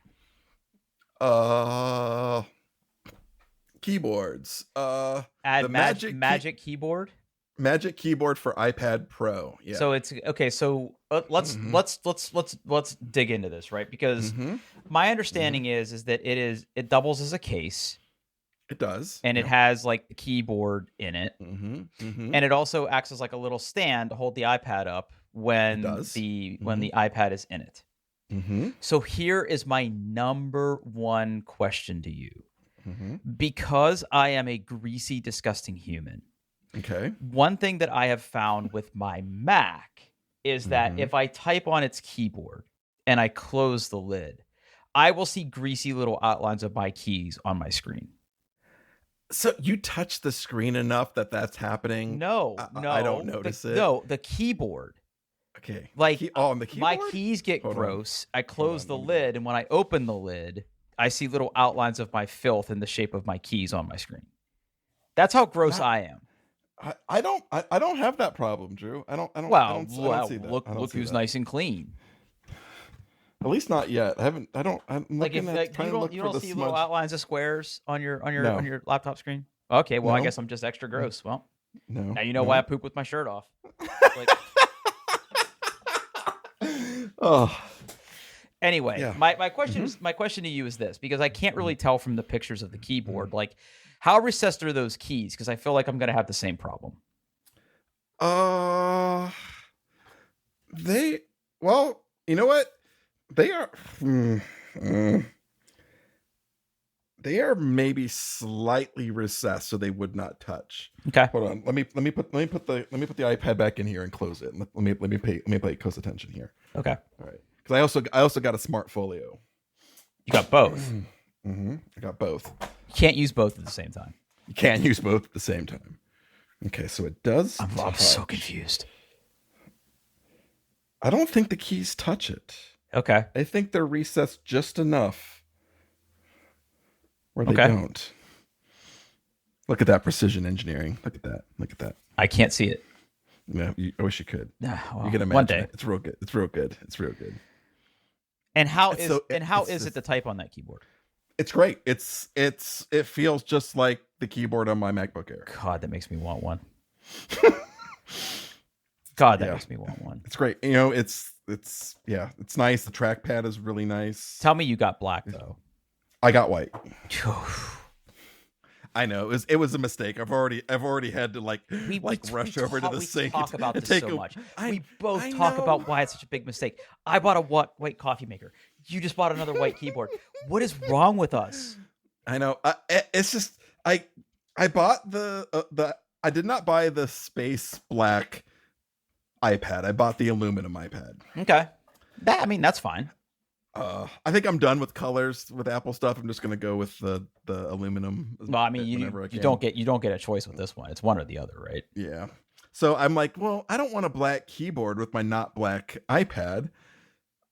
Speaker 1: Keyboards.
Speaker 2: Add the Magic Keyboard.
Speaker 1: Magic Keyboard for iPad Pro. Yeah.
Speaker 2: So it's okay. So let's dig into this, right? Because my understanding is that it doubles as a case.
Speaker 1: It does,
Speaker 2: and it has like the keyboard in it,
Speaker 1: and
Speaker 2: it also acts as like a little stand to hold the iPad up when the iPad is in it. So here is my number one question to you, because I am a greasy, disgusting human.
Speaker 1: Okay.
Speaker 2: One thing that I have found with my Mac is that if I type on its keyboard and I close the lid, I will see greasy little outlines of my keys on my screen.
Speaker 1: So you touch the screen enough that's happening?
Speaker 2: No,
Speaker 1: I don't notice it.
Speaker 2: No, the keyboard.
Speaker 1: Okay.
Speaker 2: Like
Speaker 1: on the keyboard?
Speaker 2: My keys get gross. I close the lid, and when I open the lid, I see little outlines of my filth in the shape of my keys on my screen. That's how gross I am.
Speaker 1: I don't have that problem, Drew. I don't see that.
Speaker 2: Look who's nice and clean.
Speaker 1: At least not yet. I'm looking at trying to look
Speaker 2: you
Speaker 1: for
Speaker 2: don't
Speaker 1: the
Speaker 2: see
Speaker 1: smudge.
Speaker 2: little outlines of squares on your laptop screen. Okay, well, I guess I'm just extra gross. Well, now you know why I poop with my shirt off.
Speaker 1: Oh.
Speaker 2: Anyway, my question to you is this, because I can't really tell from the pictures of the keyboard, like how recessed are those keys? Because I feel like I'm going to have the same problem.
Speaker 1: Well, you know what? They are maybe slightly recessed, so they would not touch.
Speaker 2: Okay.
Speaker 1: Hold on. Let me put the iPad back in here and close it. Let me pay close attention here.
Speaker 2: Okay.
Speaker 1: All right. Because I also got a Smart Folio.
Speaker 2: You got both.
Speaker 1: I got both.
Speaker 2: You can't use both at the same time.
Speaker 1: You can't use both at the same time. Okay, so it does.
Speaker 2: I'm so confused.
Speaker 1: I don't think the keys touch it.
Speaker 2: Okay.
Speaker 1: I think they're recessed just enough where they don't. Look at that precision engineering. Look at that.
Speaker 2: I can't see it.
Speaker 1: Yeah, I wish you could.
Speaker 2: Well,
Speaker 1: you can imagine.
Speaker 2: one day.
Speaker 1: It's real good.
Speaker 2: And how is it to type on that keyboard?
Speaker 1: It's great. It feels just like the keyboard on my MacBook Air.
Speaker 2: God, that makes me want one. God, that makes me want one.
Speaker 1: It's great. You know, it's nice. The trackpad is really nice.
Speaker 2: Tell me you got black though.
Speaker 1: I got white. I know it was a mistake. I've already had to rush over to the sink.
Speaker 2: We talk about this so much. We both talk about why it's such a big mistake. I bought a white coffee maker. You just bought another white keyboard. What is wrong with us?
Speaker 1: I know. It's just I bought the I did not buy the space black iPad. I bought the aluminum iPad.
Speaker 2: Okay. That's fine.
Speaker 1: I think I'm done with colors with Apple stuff. I'm just gonna go with the aluminum.
Speaker 2: Well, you don't get a choice with this one. It's one or the other, right?
Speaker 1: Yeah. So I'm like, well, I don't want a black keyboard with my not black iPad.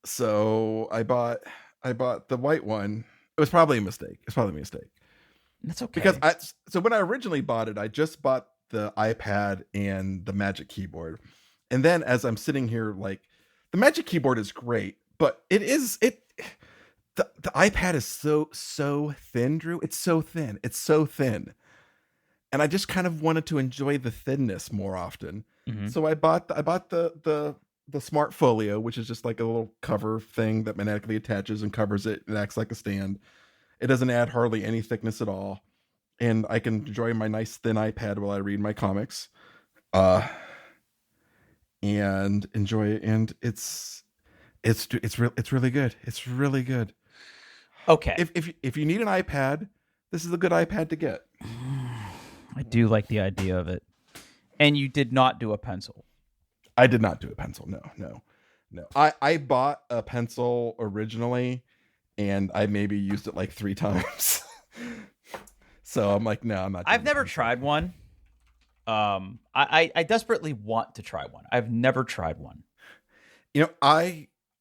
Speaker 1: So I bought the white one. It was probably a mistake.
Speaker 2: That's okay.
Speaker 1: Because so when I originally bought it, I just bought the iPad and the Magic Keyboard. And then as I'm sitting here, like, the Magic Keyboard is great, but the iPad is so thin, Drew. It's so thin. And I just kind of wanted to enjoy the thinness more often. Mm-hmm. So I bought the Smart Folio, which is just like a little cover thing that magnetically attaches and covers it. It acts like a stand. It doesn't add hardly any thickness at all. And I can enjoy my nice thin iPad while I read my comics. And enjoy it. And it's really good. It's really good.
Speaker 2: Okay.
Speaker 1: If you need an iPad, this is a good iPad to get.
Speaker 2: I do like the idea of it. And you did not do a pencil.
Speaker 1: I did not do a pencil. No. I bought a pencil originally, and I maybe used it like 3 times. So I'm like, no, I'm not.
Speaker 2: I've never tried one. I desperately want to try one. I've never tried one.
Speaker 1: You know,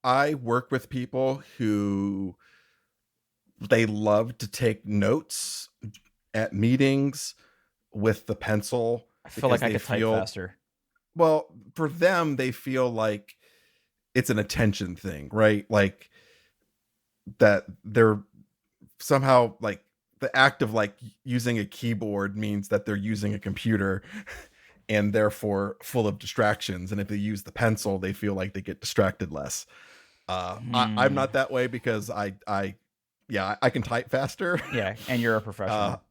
Speaker 1: I work with people who they love to take notes at meetings with the pencil.
Speaker 2: I feel like I could type faster.
Speaker 1: Well, for them, they feel like it's an attention thing, right? Like that they're somehow like the act of like using a keyboard means that they're using a computer and therefore full of distractions. And if they use the pencil, they feel like they get distracted less. I'm not that way because I can type faster.
Speaker 2: Yeah, and you're a professional.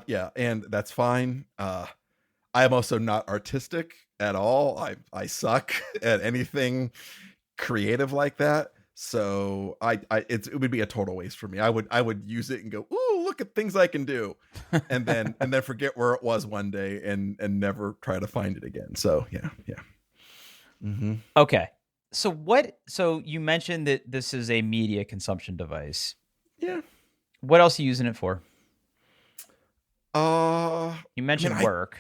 Speaker 1: Yeah, and that's fine. I'm also not artistic at all. I suck at anything creative like that. So it would be a total waste for me. I would use it and go, ooh, look at things I can do, and then forget where it was one day and never try to find it again. So yeah. Mm-hmm.
Speaker 2: Okay. So you mentioned that this is a media consumption device.
Speaker 1: Yeah.
Speaker 2: What else are you using it for? You mentioned work.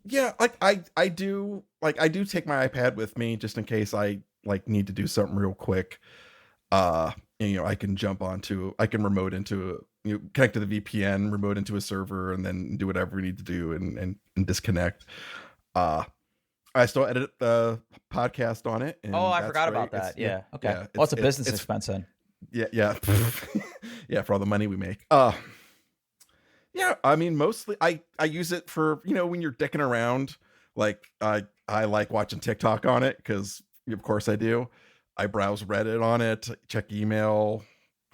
Speaker 1: Yeah, like I do take my iPad with me just in case I like need to do something real quick. And, I can remote into connect to the VPN, remote into a server, and then do whatever we need to do and disconnect. I still edit the podcast on it. And
Speaker 2: I forgot about that. Yeah. Okay. Yeah, well, it's a business expense then.
Speaker 1: Yeah. Yeah. For all the money we make. Yeah, I mean, mostly I use it for, when you're dicking around. Like I like watching TikTok on it because of course I do. I browse Reddit on it, check email,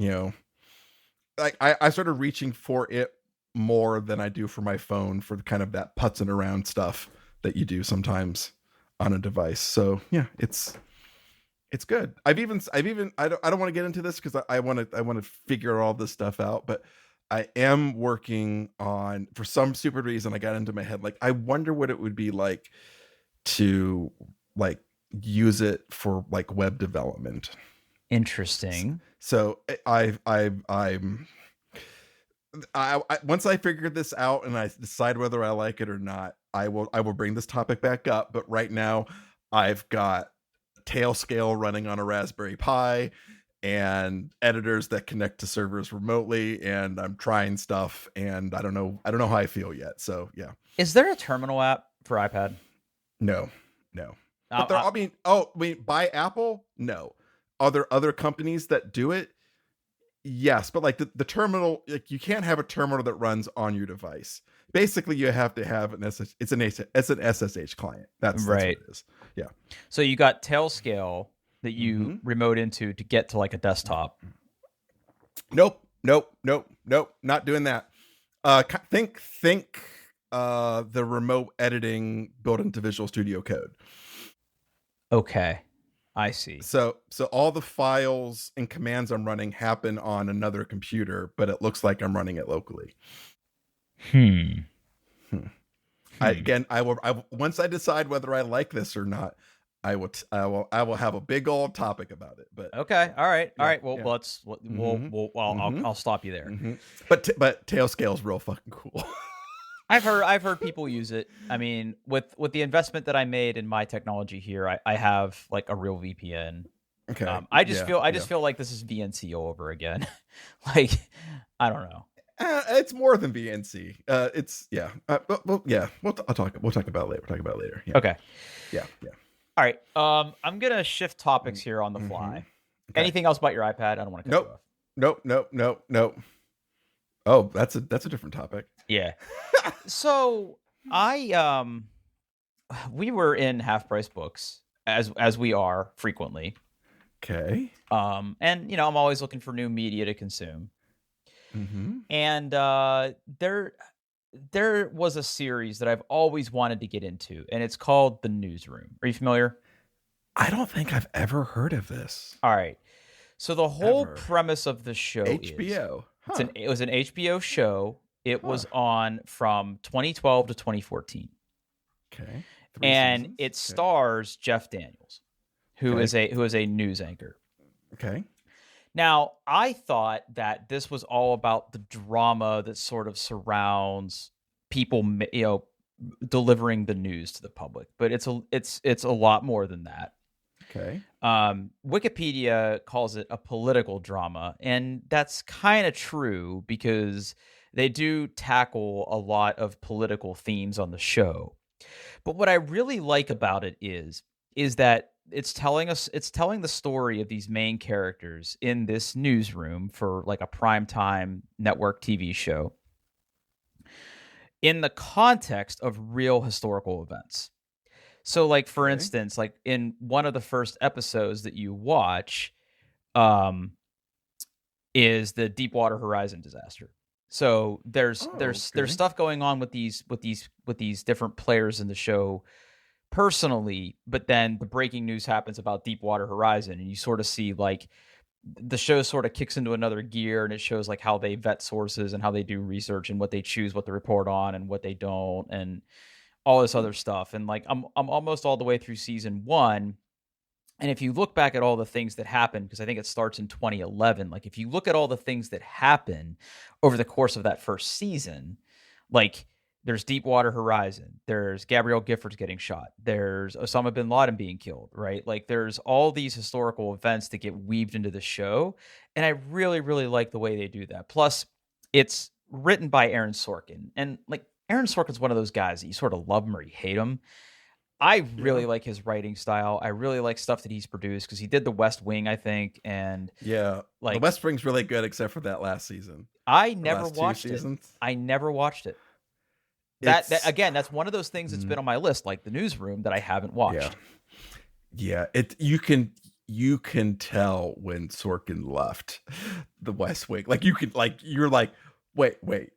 Speaker 1: like I started reaching for it more than I do for my phone for kind of that putzing around stuff that you do sometimes on a device. So yeah, it's good. I don't want to get into this because I want to figure all this stuff out, but I am working on, for some stupid reason, I got into my head, like, I wonder what it would be like to like use it for like web development.
Speaker 2: Interesting.
Speaker 1: So I'm once I figure this out and I decide whether I like it or not, I will bring this topic back up. But right now I've got Tailscale running on a Raspberry Pi and editors that connect to servers remotely, and I'm trying stuff, and I don't know how I feel yet. So yeah.
Speaker 2: Is there a terminal app for iPad?
Speaker 1: No. But by Apple? No. Are there other companies that do it? Yes, but like the terminal, like you can't have a terminal that runs on your device. Basically, you have to have an SSH client. That's right. That's what it is. Yeah.
Speaker 2: So you got Tailscale that you remote into to get to like a desktop.
Speaker 1: Nope. Not doing that. Think the remote editing built into Visual Studio Code.
Speaker 2: Okay. I see.
Speaker 1: So all the files and commands I'm running happen on another computer, but it looks like I'm running it locally.
Speaker 2: Hmm.
Speaker 1: I will once I decide whether I like this or not, I will have a big old topic about it. But
Speaker 2: Okay. All right. All
Speaker 1: yeah,
Speaker 2: right. Well,
Speaker 1: yeah.
Speaker 2: let's. Well,
Speaker 1: Mm-hmm.
Speaker 2: I'll stop you there.
Speaker 1: Mm-hmm. But Tailscale is real fucking cool.
Speaker 2: I've heard people use it. I mean, with the investment that I made in my technology here, I have like a real VPN.
Speaker 1: Okay.
Speaker 2: I
Speaker 1: Yeah.
Speaker 2: just feel like this is VNC all over again. Like, I don't know.
Speaker 1: It's more than VNC. It's yeah. Well, yeah. We'll talk about it later. We'll talk about it later. Yeah.
Speaker 2: Okay.
Speaker 1: Yeah. Yeah.
Speaker 2: All right. I'm gonna shift topics here on the fly.
Speaker 1: Okay.
Speaker 2: Anything else about your iPad? I don't want to cut you off.
Speaker 1: Nope. Oh, that's a different topic.
Speaker 2: Yeah. So we were in Half Price Books as we are frequently.
Speaker 1: Okay.
Speaker 2: And I'm always looking for new media to consume.
Speaker 1: Mm-hmm.
Speaker 2: And there was a series that I've always wanted to get into, and it's called The Newsroom. Are you familiar?
Speaker 1: I don't think I've ever heard of this.
Speaker 2: All right. So the whole premise of the show
Speaker 1: HBO.
Speaker 2: Is it was an HBO show. It was on from 2012 to 2014.
Speaker 1: Okay.
Speaker 2: And
Speaker 1: seasons.
Speaker 2: it stars Jeff Daniels, who is a news anchor.
Speaker 1: Okay.
Speaker 2: Now, I thought that this was all about the drama that sort of surrounds people, delivering the news to the public, but it's a lot more than that.
Speaker 1: Okay.
Speaker 2: Wikipedia calls it a political drama, and that's kind of true because they do tackle a lot of political themes on the show. But what I really like about it is that it's telling the story of these main characters in this newsroom for like a primetime network TV show in the context of real historical events. So, like, for instance, like in one of the first episodes that you watch, is the Deepwater Horizon disaster. So there's stuff going on with these different players in the show personally, but then the breaking news happens about Deepwater Horizon, and you sort of see like the show sort of kicks into another gear, and it shows like how they vet sources and how they do research and what they choose what to report on and what they don't, and all this other stuff. And like I'm almost all the way through season 1. And if you look back at all the things that happened, because I think it starts in 2011, like if you look at all the things that happen over the course of that first season, like there's Deepwater Horizon, there's Gabrielle Giffords getting shot, there's Osama bin Laden being killed, right? Like there's all these historical events that get weaved into the show. And I really, really like the way they do that. Plus, it's written by Aaron Sorkin. And like Aaron Sorkin's one of those guys that you sort of love him or you hate him. I really like his writing style. I really like stuff that he's produced because he did The West Wing, I think, and
Speaker 1: like The West Wing's really good except for that last season.
Speaker 2: I never watched it. I never watched it. That again, that's one of those things that's been on my list, like The Newsroom, that I haven't watched.
Speaker 1: Yeah. You can tell when Sorkin left The West Wing. Like you're like, wait,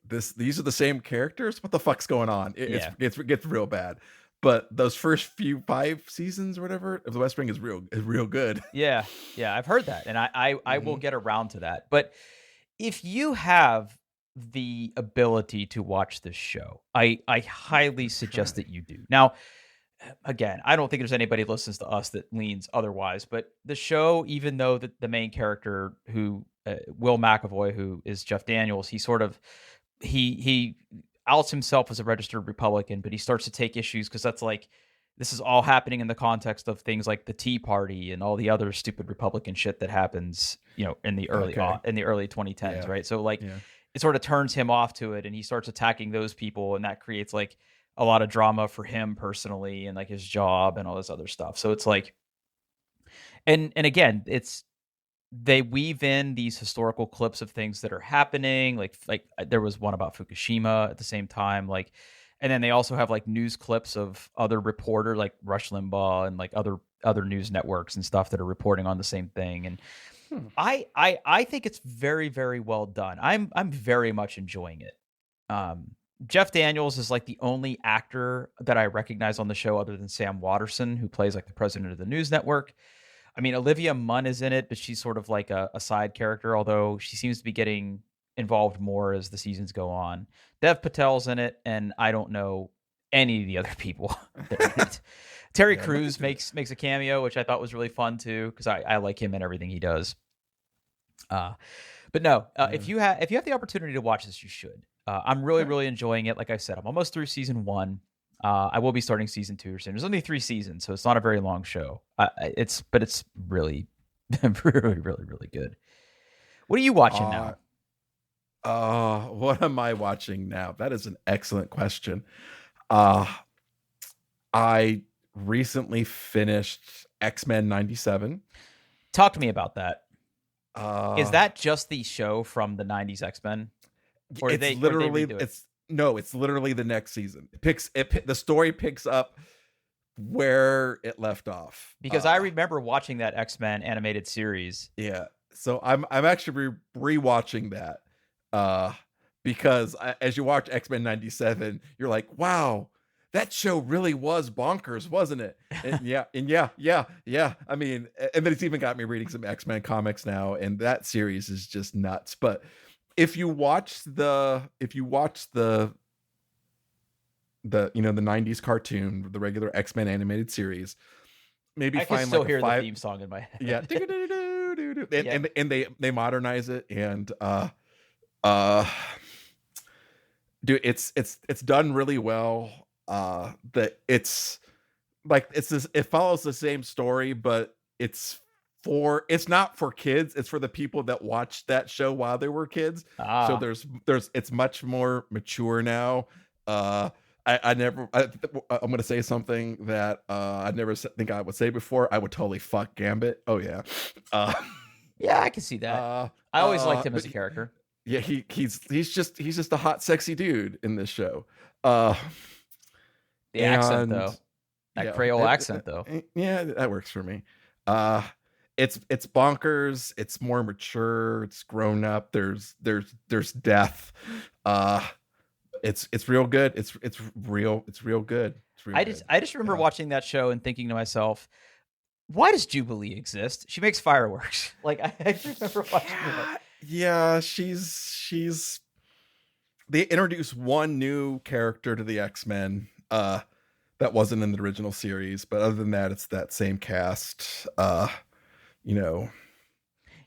Speaker 1: these are the same characters? What the fuck's going on? It gets real bad. But those first 5 seasons or whatever of The West Wing is real good.
Speaker 2: Yeah, I've heard that, and I will get around to that. But if you have the ability to watch this show, I highly suggest that you do. Now, again, I don't think there's anybody that listens to us that leans otherwise. But the show, even though the main character, who Will McAvoy, who is Jeff Daniels, he sort of he outs himself as a registered Republican, but he starts to take issues because that's like, this is all happening in the context of things like the Tea Party and all the other stupid Republican shit that happens, in the early 2010s, right? So like, it sort of turns him off to it, and he starts attacking those people, and that creates like a lot of drama for him personally and like his job and all this other stuff. So it's like, and again, they weave in these historical clips of things that are happening. Like there was one about Fukushima at the same time. Like, and then they also have like news clips of other reporters like Rush Limbaugh and like other news networks and stuff that are reporting on the same thing. And I think it's very, very well done. I'm very much enjoying it. Jeff Daniels is like the only actor that I recognize on the show other than Sam Waterston, who plays like the president of the news network. I mean, Olivia Munn is in it, but she's sort of like a side character, although she seems to be getting involved more as the seasons go on. Dev Patel's in it, and I don't know any of the other people that are in it. Terry
Speaker 1: Yeah, look
Speaker 2: Crews
Speaker 1: into it.
Speaker 2: makes a cameo, which I thought was really fun too, because I like him and everything he does. Uh, but no,
Speaker 1: Yeah.
Speaker 2: if you have the opportunity to watch this, you should. I'm really
Speaker 1: Okay.
Speaker 2: really enjoying it. Like I said, I'm almost through season one. I will be starting season two soon. There's only 3 seasons, so it's not a very long show. It's really, really, really, really good. What are you watching
Speaker 1: Uh,
Speaker 2: now?
Speaker 1: what am I watching now? That is an excellent question. Uh, I recently finished X-Men 97.
Speaker 2: Talk to me about that. Is
Speaker 1: Uh,
Speaker 2: that just the show from the '90s X-Men, or
Speaker 1: it's
Speaker 2: did they
Speaker 1: literally
Speaker 2: redo it?
Speaker 1: it's no, it's literally the next season. The story picks up where it left off.
Speaker 2: Because I remember watching that X-Men animated series.
Speaker 1: Yeah. So I'm actually rewatching that uh because as you watch X-Men 97, you're like, "Wow, that show really was bonkers, wasn't it?" And yeah. I mean, and then it's even got me reading some X-Men comics now, and that series is just nuts. But if you watch the the 90s cartoon, the regular X-Men animated series, maybe
Speaker 2: I can
Speaker 1: find
Speaker 2: still
Speaker 1: like a
Speaker 2: hear the
Speaker 1: five.
Speaker 2: theme song in my
Speaker 1: Yeah.
Speaker 2: head.
Speaker 1: And,
Speaker 2: Yeah,
Speaker 1: they modernize it, and uh dude, it's done really well. That it's like it's this it follows the same story, but it's not for kids, it's for the people that watched that show while they were kids. So
Speaker 2: ah,
Speaker 1: it's much more mature now. uh I never I'm gonna say something that I never think I would say before. I would totally fuck Gambit. Oh yeah. uh
Speaker 2: yeah, I can see that. I always liked him as
Speaker 1: but
Speaker 2: a character.
Speaker 1: yeah, he's just a hot, sexy dude in this show. Uh,
Speaker 2: The accent,
Speaker 1: and
Speaker 2: though, that
Speaker 1: yeah,
Speaker 2: Creole accent, though.
Speaker 1: yeah, that works for me. Uh, it's bonkers. It's more mature. It's grown up. There's death. Uh, it's real good. It's real good. It's real good.
Speaker 2: I just remember watching that show and thinking to myself, why does Jubilee exist? She makes fireworks. Like I remember watching that.
Speaker 1: Yeah, she's they introduced one new character to the X-Men that wasn't in the original series, but other than that, it's that same cast. You know,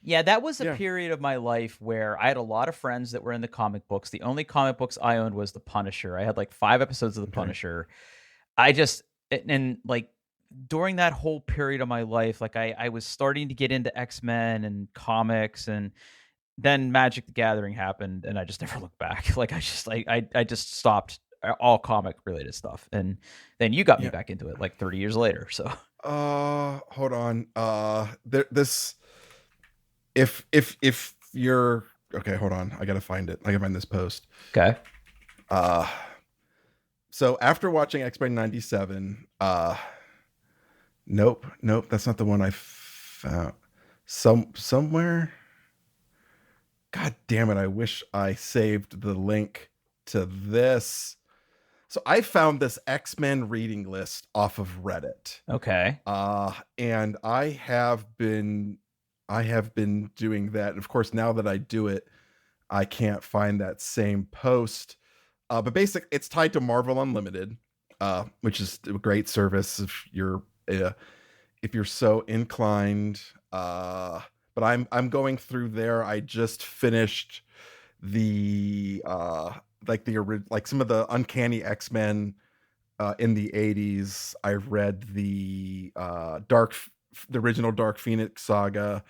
Speaker 2: Yeah, that was a
Speaker 1: yeah,
Speaker 2: period of my life where I had a lot of friends that were in the comic books. The only comic books I owned was The Punisher. I had like 5 episodes of The
Speaker 1: okay,
Speaker 2: Punisher. I just and like during that whole period of my life, like I was starting to get into X-Men and comics, and then Magic the Gathering happened and I just never looked back. Like I just stopped all comic related stuff. And then you got me
Speaker 1: yeah.
Speaker 2: back into it like 30 years later. So
Speaker 1: Hold on. This if you're okay, hold on. I gotta find it. I gotta find this post.
Speaker 2: okay.
Speaker 1: Uh, so after watching X-Men 97, nope, that's not the one I found. Somewhere. God damn it! I wish I saved the link to this. So I found this X-Men reading list off of Reddit.
Speaker 2: Okay.
Speaker 1: And I have been doing that. And of course, now that I do it, I can't find that same post. But basically, it's tied to Marvel Unlimited, which is a great service if you're so inclined. But I'm going through there. I just finished the like some of the Uncanny X-Men in the 80s. I read the original Dark Phoenix saga,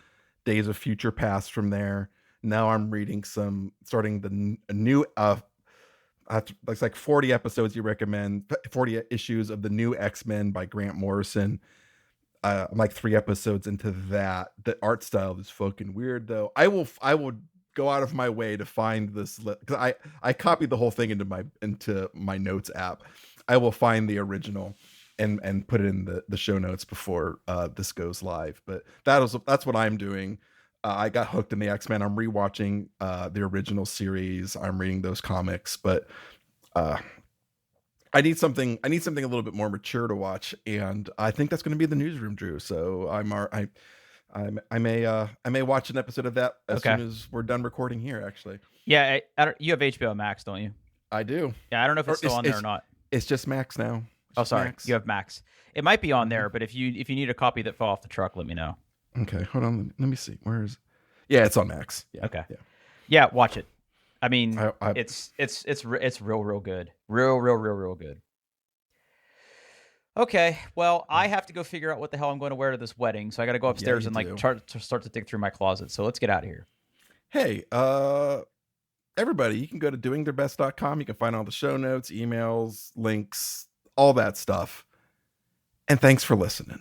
Speaker 1: Days of Future Past from there. Now I'm reading starting a new it's like 40 episodes you recommend, 40 issues of the new X-Men by Grant Morrison. I'm like 3 episodes into that. The art style is fucking weird though. I will go out of my way to find this because I copied the whole thing into my notes app. I will find the original and put it in the show notes before this goes live. But that's what I'm doing. I got hooked in the X-Men. I'm rewatching the original series. I'm reading those comics, but uh, I need something. I need something a little bit more mature to watch, and I think that's going to be the Newsroom, Drew. So I may watch an episode of that as
Speaker 2: Okay.
Speaker 1: soon as we're done recording here. Actually,
Speaker 2: Yeah, I don't, you have HBO Max, don't you?
Speaker 1: I do.
Speaker 2: Yeah, I don't know if
Speaker 1: Or
Speaker 2: it's still on there or not.
Speaker 1: it's just Max now. It's
Speaker 2: Oh,
Speaker 1: just
Speaker 2: sorry,
Speaker 1: Max.
Speaker 2: you have Max. It might be on there, but if you need a copy that fell off the truck, let me know.
Speaker 1: Okay, hold on. Let me see. Where is? Yeah, it's on Max. Yeah.
Speaker 2: Okay.
Speaker 1: Yeah.
Speaker 2: Yeah, watch it. I mean,
Speaker 1: I
Speaker 2: it's real good, real good. Okay, well, I have to go figure out what the hell I'm going to wear to this wedding, so I got to go upstairs and like start to dig through my closet. So let's get out of here.
Speaker 1: Hey, everybody, you can go to doingtheirbest.com. You can find all the show notes, emails, links, all that stuff. And thanks for listening.